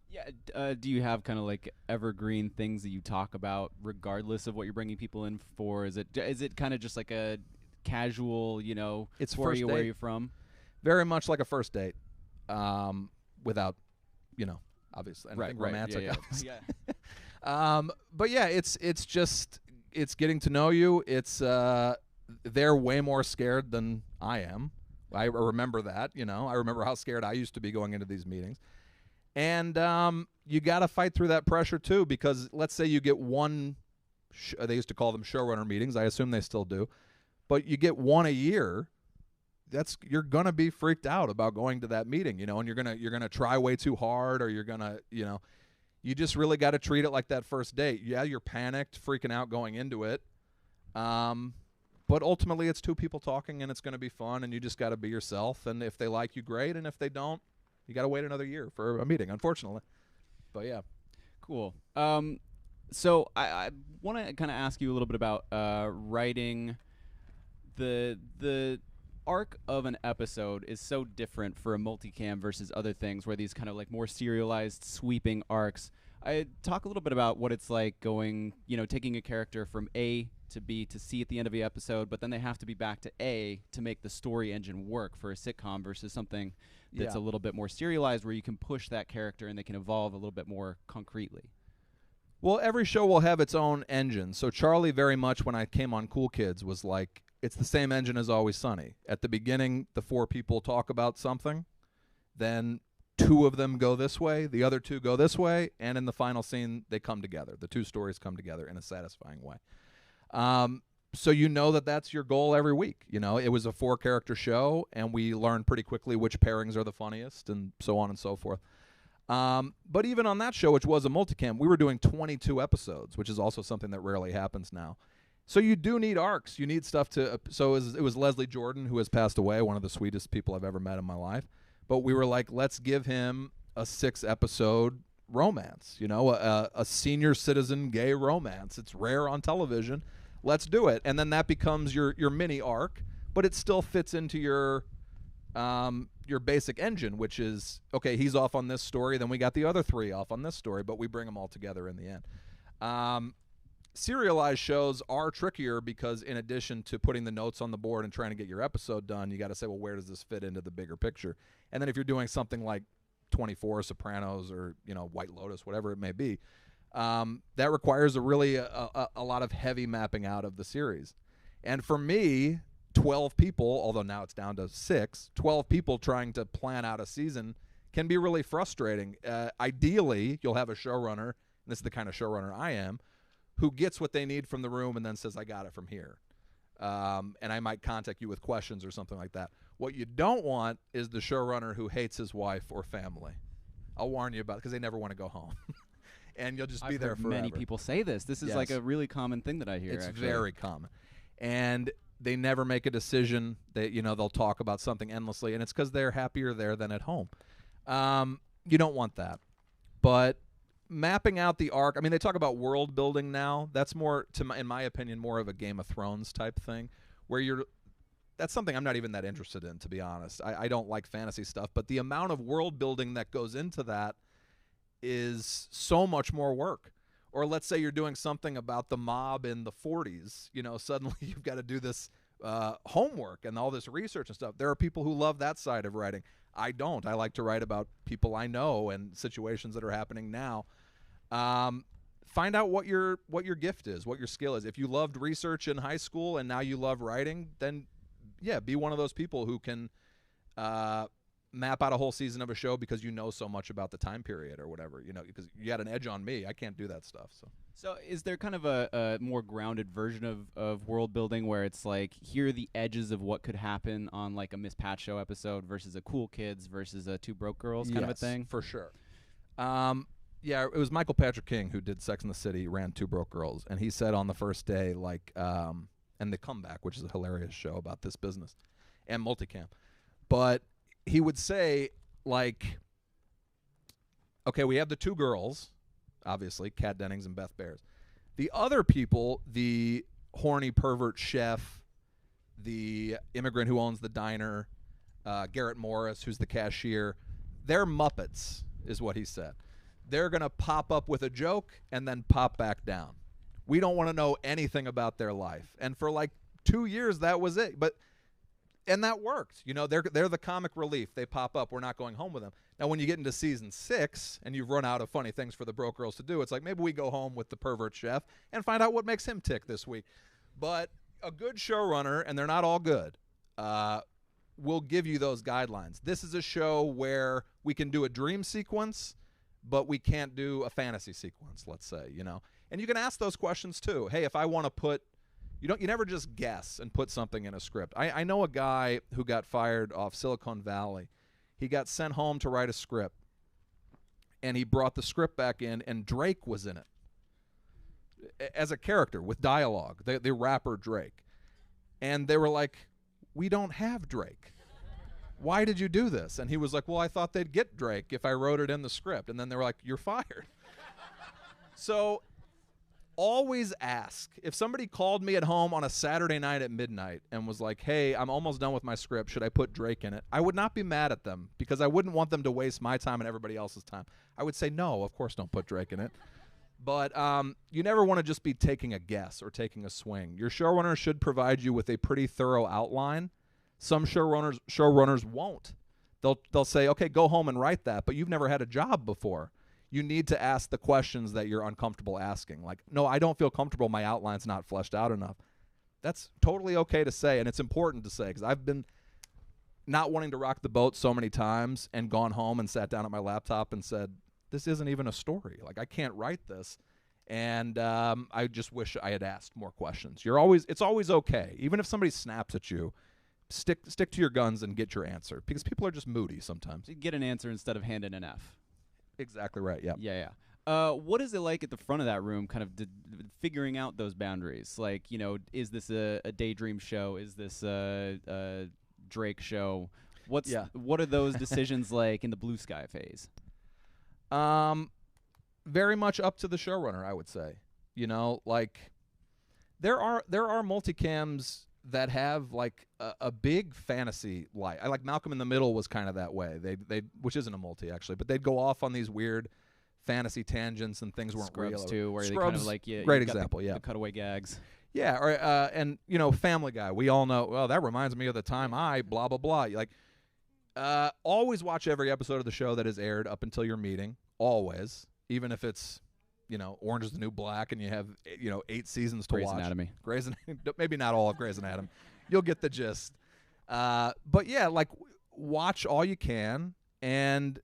[SPEAKER 4] Yeah. Do you have kind of like evergreen things that you talk about regardless of what you're bringing people in for? Is it kind of just like a casual,
[SPEAKER 3] It's
[SPEAKER 4] where
[SPEAKER 3] first
[SPEAKER 4] where
[SPEAKER 3] date.
[SPEAKER 4] you're from?
[SPEAKER 3] Very much like a first date, without, obviously anything
[SPEAKER 4] Right.
[SPEAKER 3] romantic.
[SPEAKER 4] Yeah.
[SPEAKER 3] But yeah, it's getting to know you. It's they're way more scared than I am. I remember that. I remember how scared I used to be going into these meetings. And you got to fight through that pressure too, because let's say you get one, they used to call them showrunner meetings. I assume they still do. But you get one a year, you're going to be freaked out about going to that meeting, and you're going to try way too hard, or you're going to, you just really got to treat it like that first date. Yeah, you're panicked, freaking out going into it. But ultimately it's two people talking, and it's going to be fun, and you just got to be yourself. And if they like you, great. And if they don't, you got to wait another year for a meeting, unfortunately. But yeah.
[SPEAKER 4] Cool. So I want to kind of ask you a little bit about writing. The arc of an episode is so different for a multicam versus other things, where these kind of like more serialized, sweeping arcs. I talk a little bit about what it's like going, taking a character from A to B to C at the end of the episode, but then they have to be back to A to make the story engine work for a sitcom versus something that's a little bit more serialized, where you can push that character and they can evolve a little bit more concretely.
[SPEAKER 3] Well, every show will have its own engine. So Charlie, very much when I came on Cool Kids, was like, it's the same engine as Always Sunny. At the beginning, the four people talk about something, then two of them go this way, the other two go this way, and in the final scene, they come together. The two stories come together in a satisfying way. So that's your goal every week. It was a 4-character show, and we learned pretty quickly which pairings are the funniest, and so on and so forth. But even on that show, which was a multicam, we were doing 22 episodes, which is also something that rarely happens now. So you do need arcs. You need stuff to. So it was Leslie Jordan, who has passed away, one of the sweetest people I've ever met in my life. But we were like, let's give him a 6-episode romance. A senior citizen gay romance. It's rare on television. Let's do it. And then that becomes your mini arc, but it still fits into your basic engine, which is, okay, he's off on this story, then we got the other 3 off on this story, but we bring them all together in the end. Serialized shows are trickier because in addition to putting the notes on the board and trying to get your episode done, you got to say, well, where does this fit into the bigger picture? And then if you're doing something like 24, Sopranos, or White Lotus, whatever it may be, that requires a lot of heavy mapping out of the series. And for me, 12 people, although now it's down to 6, 12 people trying to plan out a season can be really frustrating. Ideally, you'll have a showrunner, and this is the kind of showrunner I am, who gets what they need from the room and then says, I got it from here. And I might contact you with questions or something like that. What you don't want is the showrunner who hates his wife or family. I'll warn you about it, because they never want to go home. And you'll just be there forever.
[SPEAKER 4] Many people say this. This is like a really common thing that I hear.
[SPEAKER 3] It's
[SPEAKER 4] actually
[SPEAKER 3] very common. And they never make a decision. They'll talk about something endlessly, and it's because they're happier there than at home. You don't want that. But mapping out the arc. I mean, they talk about world building now. That's more, in my opinion, more of a Game of Thrones type thing, where that's something I'm not even that interested in, to be honest. I don't like fantasy stuff, but the amount of world building that goes into that is so much more work. Or let's say you're doing something about the mob in the 40s. You know, suddenly you've got to do this homework and all this research and stuff. There are people who love that side of writing. I don't. I like to write about people I know and situations that are happening now. Find out what your gift is, what your skill is. If you loved research in high school and now you love writing, then yeah, be one of those people who can map out a whole season of a show because you know so much about the time period or whatever. You know, because you got an edge on me. I can't do that stuff.
[SPEAKER 4] So is there kind of a more grounded version of world building where it's like, here are the edges of what could happen on like a Miss Pat Show episode versus a Cool Kids versus a Two Broke Girls kind of a thing?
[SPEAKER 3] For sure. Yeah, it was Michael Patrick King who did Sex and the City, ran Two Broke Girls, and he said on the first day, like, and The Comeback, which is a hilarious show about this business, and Multicam, but he would say, like, okay, we have the two girls, obviously, Kat Dennings and Beth Bears. The other people, the horny pervert chef, the immigrant who owns the diner, Garrett Morris, who's the cashier, they're Muppets, is what he said. They're going to pop up with a joke and then pop back down. We don't want to know anything about their life. And for like 2 years, that was it. And that worked. You know, they're the comic relief. They pop up. We're not going home with them. Now, when you get into season 6 and you've run out of funny things for the broke girls to do, it's like maybe we go home with the pervert chef and find out what makes him tick this week. But a good showrunner, and they're not all good, will give you those guidelines. This is a show where we can do a dream sequence, but we can't do a fantasy sequence, let's say, you know. And you can ask those questions too. Hey, if I want to put, you never just guess and put something in a script. I know a guy who got fired off Silicon Valley. He got sent home to write a script, and he brought the script back in, and Drake was in it as a character with dialogue, the rapper Drake. And they were like, we don't have Drake. Why did you do this? And he was like, well, I thought they'd get Drake if I wrote it in the script. And then they were like, you're fired. So always ask. If somebody called me at home on a Saturday night at midnight and was like, hey, I'm almost done with my script, should I put Drake in it? I would not be mad at them because I wouldn't want them to waste my time and everybody else's time. I would say, no, of course don't put Drake in it. But you never want to just be taking a guess or taking a swing. Your showrunner should provide you with a pretty thorough outline. Some showrunners won't. They'll say, okay, go home and write that, but you've never had a job before. You need to ask the questions that you're uncomfortable asking. Like, no, I don't feel comfortable. My outline's not fleshed out enough. That's totally okay to say, and it's important to say, because I've been not wanting to rock the boat so many times and gone home and sat down at my laptop and said, this isn't even a story. Like, I can't write this. And I just wish I had asked more questions. It's always okay. Even if somebody snaps at you, stick to your guns and get your answer, because people are just moody sometimes.
[SPEAKER 4] You get an answer instead of handing an F.
[SPEAKER 3] Exactly right, yeah.
[SPEAKER 4] Yeah. What is it like at the front of that room, kind of figuring out those boundaries? Like, you know, is this a daydream show? Is this a Drake show? What are those decisions like in the blue sky phase?
[SPEAKER 3] Very much up to the showrunner, I would say. You know, like there are multicams that have like a big fantasy light. I like Malcolm in the Middle was kind of that way. They which isn't a multi actually, but they'd go off on these weird fantasy tangents and things weren't
[SPEAKER 4] Scrubs
[SPEAKER 3] real.
[SPEAKER 4] too, where
[SPEAKER 3] Scrubs,
[SPEAKER 4] they kind of like
[SPEAKER 3] great example,
[SPEAKER 4] the cutaway gags.
[SPEAKER 3] Yeah, or and you know, Family Guy. We all know. Well, that reminds me of the time I blah blah blah. Like, always watch every episode of the show that is aired up until your meeting. Always, even if it's, you know, Orange is the New Black and you have 8 seasons to watch. Grey's Anatomy. Maybe not all of Grey's Anatomy. You'll get the gist. But yeah, like watch all you can and,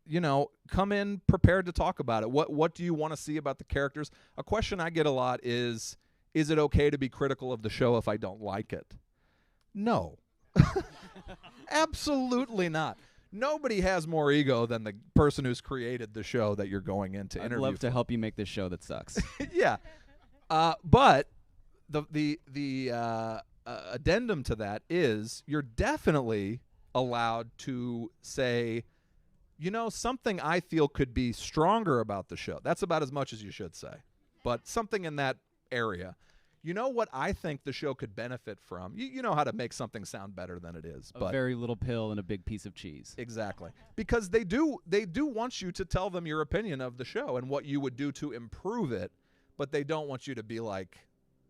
[SPEAKER 3] you know, come in prepared to talk about it. What do you want to see about the characters? A question I get a lot is it okay to be critical of the show if I don't like it? No. Absolutely not. Nobody has more ego than the person who's created the show that you're going in to interview.
[SPEAKER 4] I'd love to help you make this show that sucks.
[SPEAKER 3] Yeah. But the addendum to that is you're definitely allowed to say, you know, something I feel could be stronger about the show. That's about as much as you should say. But something in that area. You know what I think the show could benefit from? You know how to make something sound better than it is.
[SPEAKER 4] A very little pill and a big piece of cheese.
[SPEAKER 3] Exactly. Because they do want you to tell them your opinion of the show and what you would do to improve it, but they don't want you to be like,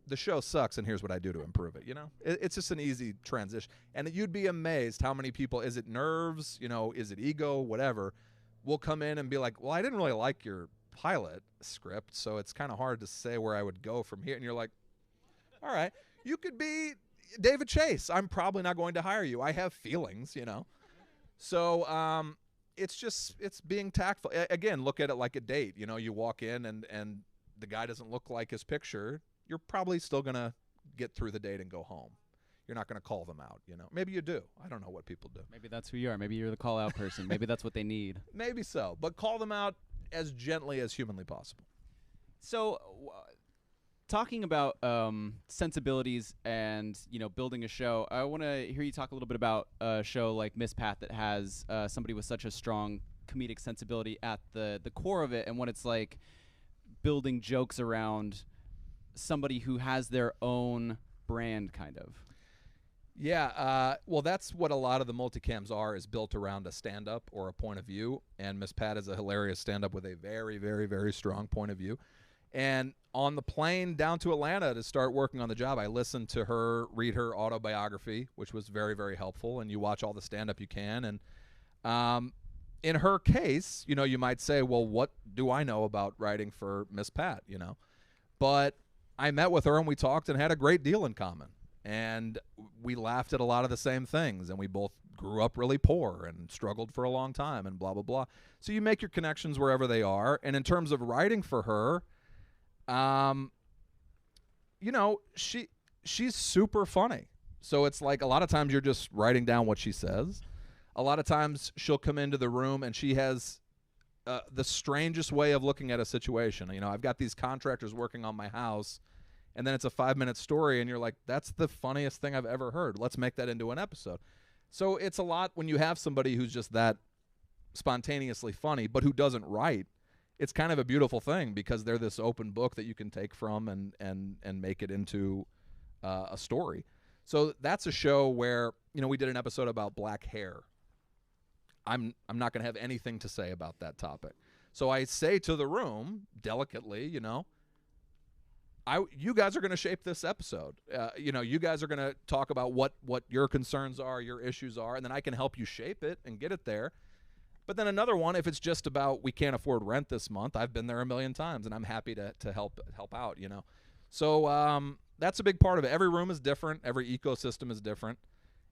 [SPEAKER 3] the show sucks and here's what I do to improve it, you know? It's just an easy transition. And you'd be amazed how many people, is it nerves, you know, is it ego, whatever, will come in and be like, well, I didn't really like your pilot script, so it's kind of hard to say where I would go from here. And you're like, all right, you could be David Chase. I'm probably not going to hire you. I have feelings, you know? So it's being tactful. Again, look at it like a date. You know, you walk in and the guy doesn't look like his picture. You're probably still going to get through the date and go home. You're not going to call them out, you know? Maybe you do. I don't know what people do.
[SPEAKER 4] Maybe that's who you are. Maybe you're the call-out person. Maybe that's what they need.
[SPEAKER 3] Maybe so. But call them out as gently as humanly possible.
[SPEAKER 4] So talking about sensibilities and, you know, building a show, I want to hear you talk a little bit about a show like Miss Pat that has somebody with such a strong comedic sensibility at the core of it, and what it's like building jokes around somebody who has their own brand, kind of.
[SPEAKER 3] Yeah, well, that's what a lot of the multicams are, is built around a stand-up or a point of view, and Miss Pat is a hilarious stand-up with a very, very, very strong point of view. And on the plane down to Atlanta to start working on the job, I listened to her read her autobiography, which was very, very helpful, and you watch all the stand-up you can. And in her case, you know, you might say, well, what do I know about writing for Miss Pat, you know? But I met with her and we talked and had a great deal in common. And we laughed at a lot of the same things, and we both grew up really poor and struggled for a long time and blah, blah, blah. So you make your connections wherever they are. And in terms of writing for her, you know, she's super funny. So it's like a lot of times you're just writing down what she says. A lot of times she'll come into the room and she has the strangest way of looking at a situation. You know, I've got these contractors working on my house, and then it's a 5-minute story, and you're like, that's the funniest thing I've ever heard. Let's make that into an episode. So it's a lot when you have somebody who's just that spontaneously funny, but who doesn't write. It's kind of a beautiful thing because they're this open book that you can take from and make it into a story. So that's a show where, you know, we did an episode about black hair. I'm not going to have anything to say about that topic. So I say to the room, delicately, you know, you guys are going to shape this episode. You know, you guys are going to talk about what your concerns are, your issues are, and then I can help you shape it and get it there. But then another one, if it's just about we can't afford rent this month, I've been there a million times, and I'm happy to help out, you know. So that's a big part of it. Every room is different. Every ecosystem is different.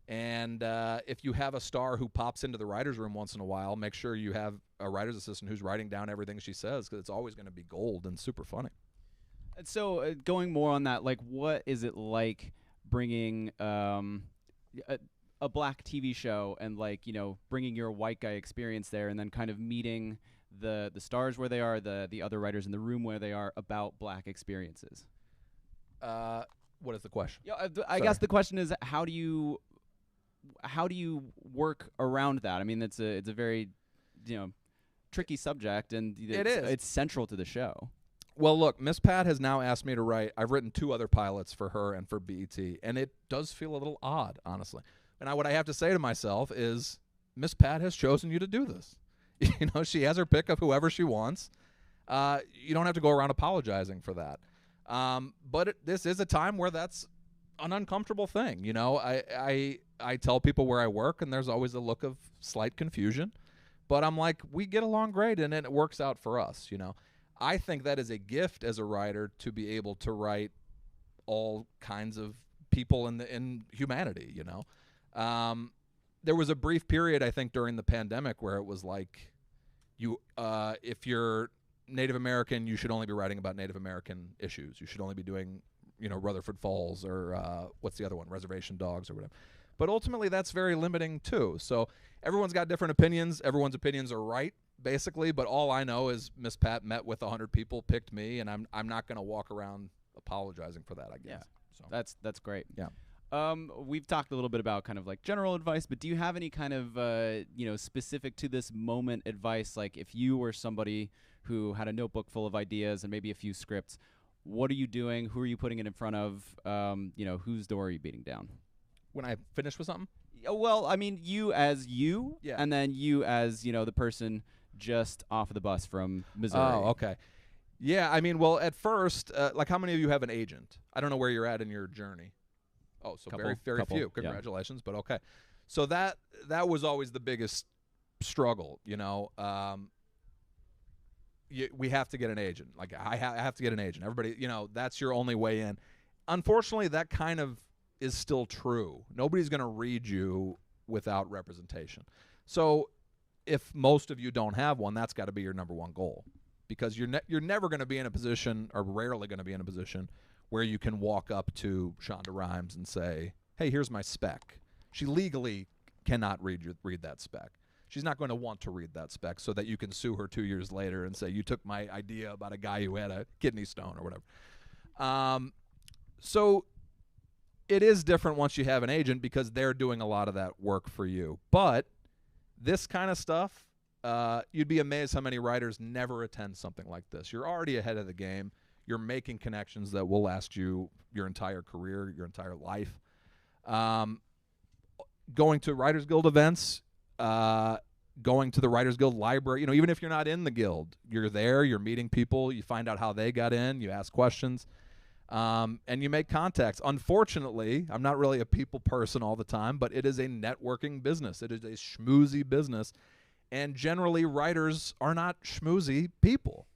[SPEAKER 3] And if you have a star who pops into the writer's room once in a while, make sure you have a writer's assistant who's writing down everything she says, because it's always going to be gold and super funny.
[SPEAKER 4] So going more on that, like, what is it like bringing a black TV show and, like, you know, bringing your white guy experience there, and then kind of meeting the stars where they are, the other writers in the room where they are, about black experiences?
[SPEAKER 3] What is the question?
[SPEAKER 4] Yeah, I guess the question is, how do you work around that? I mean, it's a very, you know, tricky subject, and it's central to the show.
[SPEAKER 3] Well, look, Miss Pat has now asked me to write. I've written 2 other pilots for her and for BET, and it does feel a little odd, honestly. And what I have to say to myself is, Miss Pat has chosen you to do this. You know, she has her pick of whoever she wants. You don't have to go around apologizing for that. But this is a time where that's an uncomfortable thing. You know, I tell people where I work, and there's always a look of slight confusion. But I'm like, we get along great, and it works out for us, you know. I think that is a gift as a writer, to be able to write all kinds of people in humanity, you know. There was a brief period, I think, during the pandemic where it was like, if you're Native American, you should only be writing about Native American issues. You should only be doing, you know, Rutherford Falls or what's the other one, Reservation Dogs or whatever. But ultimately, that's very limiting too. So everyone's got different opinions. Everyone's opinions are right, basically. But all I know is Miss Pat met with 100 people, picked me, and I'm not going to walk around apologizing for that, I guess.
[SPEAKER 4] Yeah,
[SPEAKER 3] so
[SPEAKER 4] that's great.
[SPEAKER 3] Yeah.
[SPEAKER 4] We've talked a little bit about kind of like general advice, but do you have any kind of, specific to this moment advice? Like if you were somebody who had a notebook full of ideas and maybe a few scripts, what are you doing? Who are you putting it in front of? Whose door are you beating down?
[SPEAKER 3] When I finish with something?
[SPEAKER 4] Well, I mean, you as you,
[SPEAKER 3] Yeah.
[SPEAKER 4] and then you as, the person just off of the bus from Missouri.
[SPEAKER 3] Oh, okay. Yeah, I mean, well, at first, like how many of you have an agent? I don't know where you're at in your journey. Oh, so very
[SPEAKER 4] Couple,
[SPEAKER 3] few.
[SPEAKER 4] yeah.
[SPEAKER 3] Congratulations, but okay. So that was always the biggest struggle, we have to get an agent. Like I have to get an agent. Everybody, that's your only way in. Unfortunately, that kind of is still true. Nobody's going to read you without representation. So if most of you don't have one, that's got to be your number one goal, because you're never going to be in a position, or rarely going to be in a position, where you can walk up to Shonda Rhimes and say, hey, here's my spec. She legally cannot read that spec. She's not going to want to read that spec so that you can sue her 2 years later and say, you took my idea about a guy who had a kidney stone or whatever. So it is different once you have an agent, because they're doing a lot of that work for you. But this kind of stuff, you'd be amazed how many writers never attend something like this. You're already ahead of the game. You're making connections that will last you your entire career, your entire life. Going to Writers Guild events, going to the Writers Guild library, even if you're not in the guild, you're there, you're meeting people, you find out how they got in, you ask questions, and you make contacts. Unfortunately, I'm not really a people person all the time, but it is a networking business. It is a schmoozy business, and generally writers are not schmoozy people.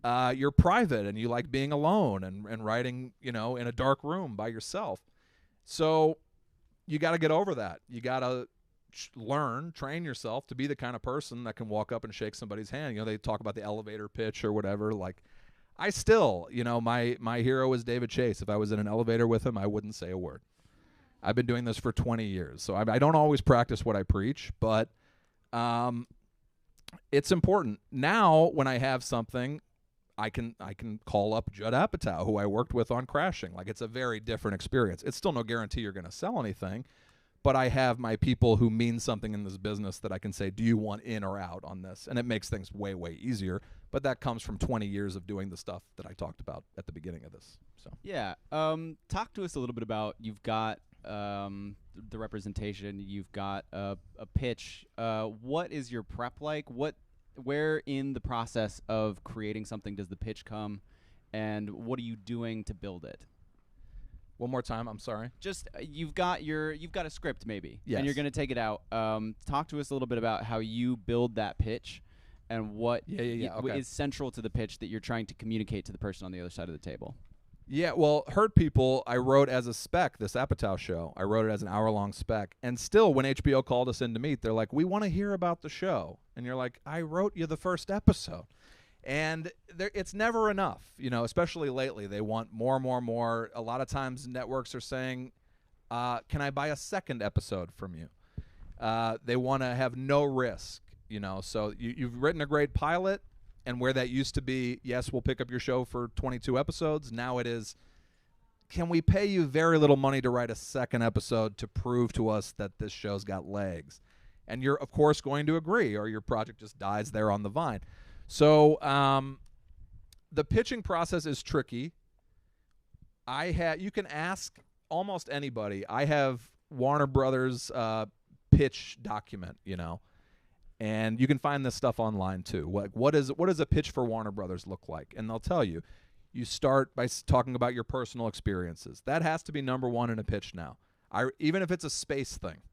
[SPEAKER 3] You're private and you like being alone and writing, in a dark room by yourself. So you got to get over that. You got to train yourself to be the kind of person that can walk up and shake somebody's hand. They talk about the elevator pitch or whatever. Like I still, my hero is David Chase. If I was in an elevator with him, I wouldn't say a word. I've been doing this for 20 years. So I don't always practice what I preach, but it's important. Now when I have something, I can call up Judd Apatow, who I worked with on Crashing. Like, it's a very different experience. It's still no guarantee you're going to sell anything, but I have my people who mean something in this business that I can say, do you want in or out on this? And it makes things way, way easier. But that comes from 20 years of doing the stuff that I talked about at the beginning of this. So
[SPEAKER 4] yeah, talk to us a little bit about, you've got the representation, you've got a pitch. What is your prep like? Where in the process of creating something does the pitch come, and what are you doing to build it?
[SPEAKER 3] One more time, I'm sorry.
[SPEAKER 4] Just you've got a script maybe,
[SPEAKER 3] yes,
[SPEAKER 4] and you're going to take it out. Talk to us a little bit about how you build that pitch, and what
[SPEAKER 3] okay,
[SPEAKER 4] is central to the pitch that you're trying to communicate to the person on the other side of the table.
[SPEAKER 3] Yeah, well, Hurt People, I wrote as a spec, this Apatow show. I wrote it as an hour-long spec. And still, when HBO called us in to meet, they're like, we want to hear about the show. And you're like, I wrote you the first episode. And it's never enough, especially lately. They want more. A lot of times networks are saying, can I buy a second episode from you? They want to have no risk, So you've written a great pilot. And where that used to be, yes, we'll pick up your show for 22 episodes. Now it is, can we pay you very little money to write a second episode to prove to us that this show's got legs? And you're, of course, going to agree, or your project just dies there on the vine. So the pitching process is tricky. You can ask almost anybody. I have Warner Brothers pitch document, And you can find this stuff online too. What does a pitch for Warner Brothers look like? And they'll tell you. You start by talking about your personal experiences. That has to be number one in a pitch now. Even if it's a space thing.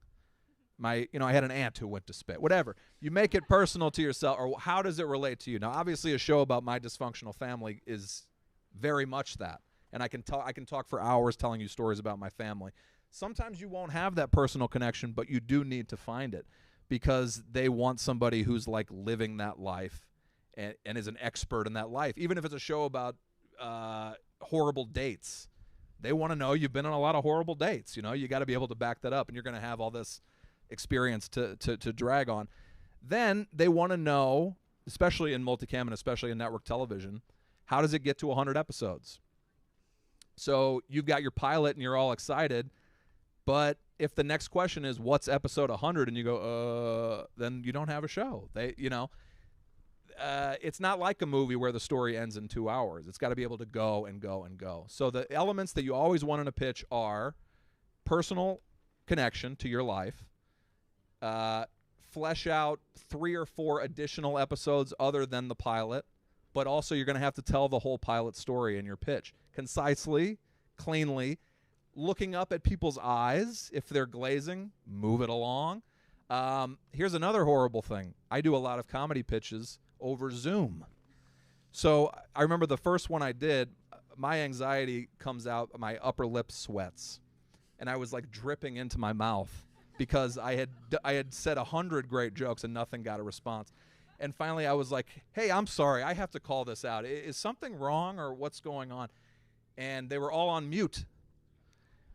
[SPEAKER 3] I had an aunt who went to space. Whatever. You make it personal to yourself, or how does it relate to you? Now, obviously, a show about my dysfunctional family is very much that. And I can talk for hours telling you stories about my family. Sometimes you won't have that personal connection, but you do need to find it. Because they want somebody who's like living that life and is an expert in that life. Even if it's a show about horrible dates, they want to know you've been on a lot of horrible dates. You got to be able to back that up, and you're going to have all this experience to drag on. Then they want to know, especially in multicam and especially in network television, how does it get to 100 episodes? So you've got your pilot and you're all excited. But if the next question is what's episode 100 and you go, then you don't have a show. It's not like a movie where the story ends in 2 hours. It's got to be able to go and go and go. So the elements that you always want in a pitch are personal connection to your life, flesh out 3 or 4 additional episodes other than the pilot, but also you're going to have to tell the whole pilot story in your pitch concisely, cleanly, looking up at people's eyes. If they're glazing, move it along. Here's another horrible thing. I do a lot of comedy pitches over Zoom. So I remember the first one I did, my anxiety comes out, my upper lip sweats, and I was like dripping into my mouth because I had said 100 great jokes and nothing got a response. And finally I was like, hey, I'm sorry, I have to call this out. Is something wrong or what's going on? And they were all on mute.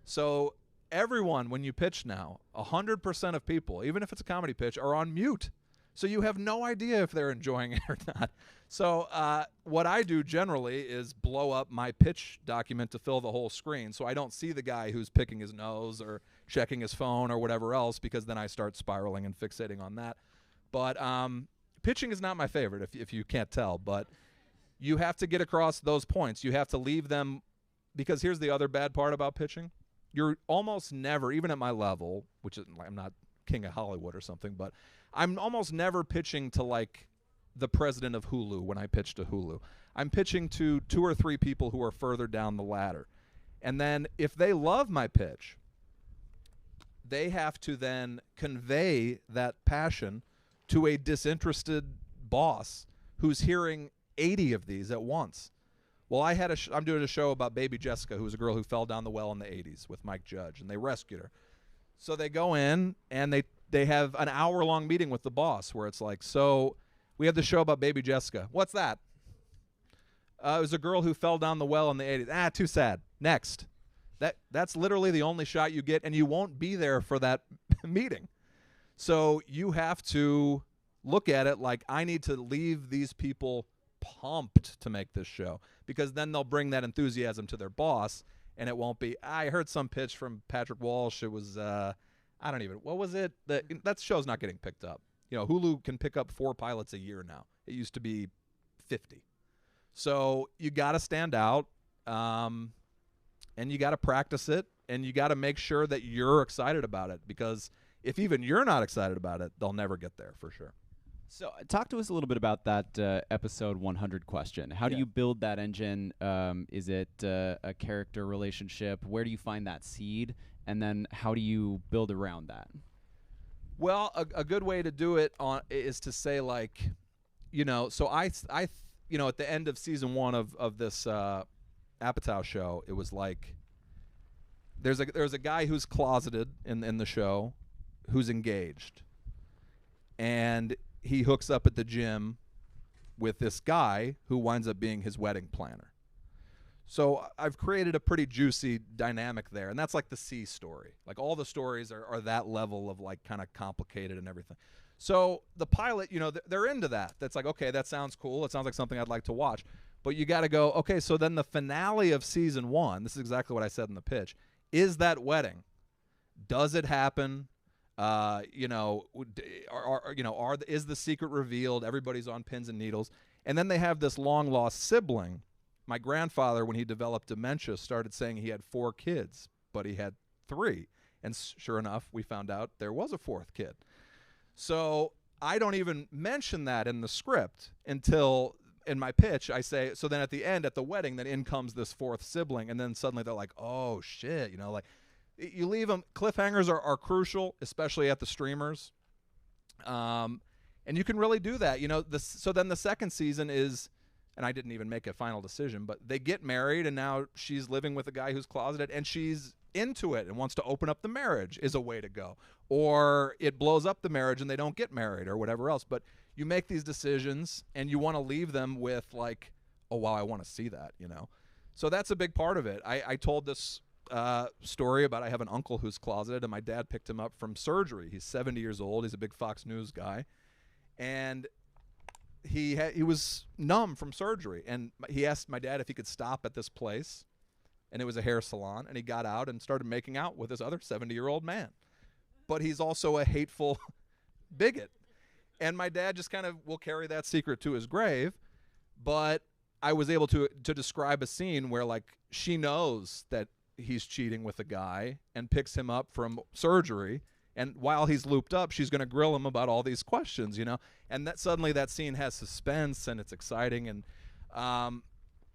[SPEAKER 3] So everyone, when you pitch now, 100% of people, even if it's a comedy pitch, are on mute. So you have no idea if they're enjoying it or not. So what I do generally is blow up my pitch document to fill the whole screen so I don't see the guy who's picking his nose or checking his phone or whatever else, because then I start spiraling and fixating on that. But pitching is not my favorite, if you can't tell. But you have to get across those points. You have to leave them, because here's the other bad part about pitching. You're almost never, even at my level, which is, I'm not king of Hollywood or something, but I'm almost never pitching to like the president of Hulu when I pitch to Hulu. I'm pitching to 2 or 3 people who are further down the ladder. And then if they love my pitch, they have to then convey that passion to a disinterested boss who's hearing 80 of these at once. Well, I'm doing a show about baby Jessica, who was a girl who fell down the well in the 80s with Mike Judge, and they rescued her. So they go in, and they have an hour-long meeting with the boss where it's like, so we have the show about baby Jessica. What's that? It was a girl who fell down the well in the 80s. Too sad. Next. That's literally the only shot you get, and you won't be there for that meeting. So you have to look at it like, I need to leave these people pumped to make this show, because then they'll bring that enthusiasm to their boss, and it won't be, I heard some pitch from Patrick Walsh. It was, what was it? That show's not getting picked up. You know, Hulu can pick up 4 pilots a year now. It used to be 50. So you got to stand out, and you got to practice it, and you got to make sure that you're excited about it, because if even you're not excited about it, they'll never get there for sure.
[SPEAKER 4] So talk to us a little bit about that episode 100 question. How do you build that engine? Is it a character relationship? Where do you find that seed? And then how do you build around that?
[SPEAKER 3] Well, a good way to do it is to say, like, so I at the end of season 1 of this Apatow show, it was like there's a guy who's closeted in the show who's engaged, and he hooks up at the gym with this guy who winds up being his wedding planner. So I've created a pretty juicy dynamic there, and that's like the C story. Like all the stories are that level of like kind of complicated and everything. So the pilot, they're into that. That's like, okay, that sounds cool. It sounds like something I'd like to watch. But you got to go, okay, so then the finale of season 1, this is exactly what I said in the pitch, is that wedding. Does it happen? Is the secret revealed? Everybody's on pins and needles. And then they have this long-lost sibling. My grandfather, when he developed dementia, started saying he had 4 kids, but he had 3. And sure enough, we found out there was a 4th kid. So I don't even mention that in the script until in my pitch I say, so then at the end, at the wedding, then in comes this 4th sibling, and then suddenly they're like, oh, shit, you leave them. Cliffhangers are crucial, especially at the streamers. And you can really do that. So then the second season is, and I didn't even make a final decision, but they get married, and now she's living with a guy who's closeted, and she's into it and wants to open up the marriage is a way to go. Or it blows up the marriage and they don't get married or whatever else. But you make these decisions, and you want to leave them with like, oh, wow, I want to see that, So that's a big part of it. I told this story about I have an uncle who's closeted, and my dad picked him up from surgery. He's 70 years old. He's a big Fox News guy. And he was numb from surgery, and he asked my dad if he could stop at this place and it was a hair salon, and he got out and started making out with this other 70-year-old man. But he's also a hateful bigot. And my dad just kind of will carry that secret to his grave. But I was able to describe a scene where, like, she knows that he's cheating with a guy and picks him up from surgery. And while he's looped up, she's going to grill him about all these questions, you know. And that suddenly that scene has suspense and it's exciting. And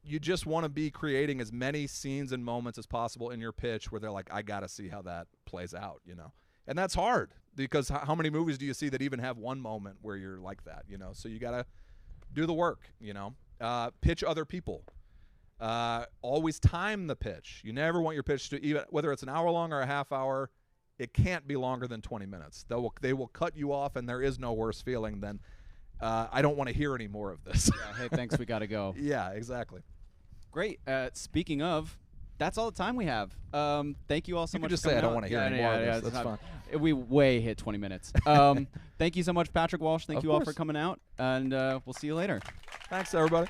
[SPEAKER 3] you just want to be creating as many scenes and moments as possible in your pitch where they're like, I got to see how that plays out, you know. And that's hard because how many movies do you see that even have one moment where you're like that, you know? So you got to do the work, you know. Pitch other people. Always time the pitch. You never want your pitch to, even whether it's an hour long or a half hour, it can't be longer than 20 minutes. They will cut you off, and there is no worse feeling than I don't want to hear any more of this.
[SPEAKER 4] Yeah, hey, thanks, we got to go.
[SPEAKER 3] Yeah, exactly.
[SPEAKER 4] Great. Speaking of, that's all the time we have. Thank you all so
[SPEAKER 3] You
[SPEAKER 4] much
[SPEAKER 3] could just
[SPEAKER 4] for
[SPEAKER 3] say I
[SPEAKER 4] coming
[SPEAKER 3] don't
[SPEAKER 4] out.
[SPEAKER 3] want to hear any more of this. That's fine.
[SPEAKER 4] We way hit 20 minutes. Thank you so much, Patrick Walsh. Thank
[SPEAKER 3] Of
[SPEAKER 4] you all
[SPEAKER 3] course.
[SPEAKER 4] for coming out, and we'll see you later.
[SPEAKER 3] Thanks, everybody.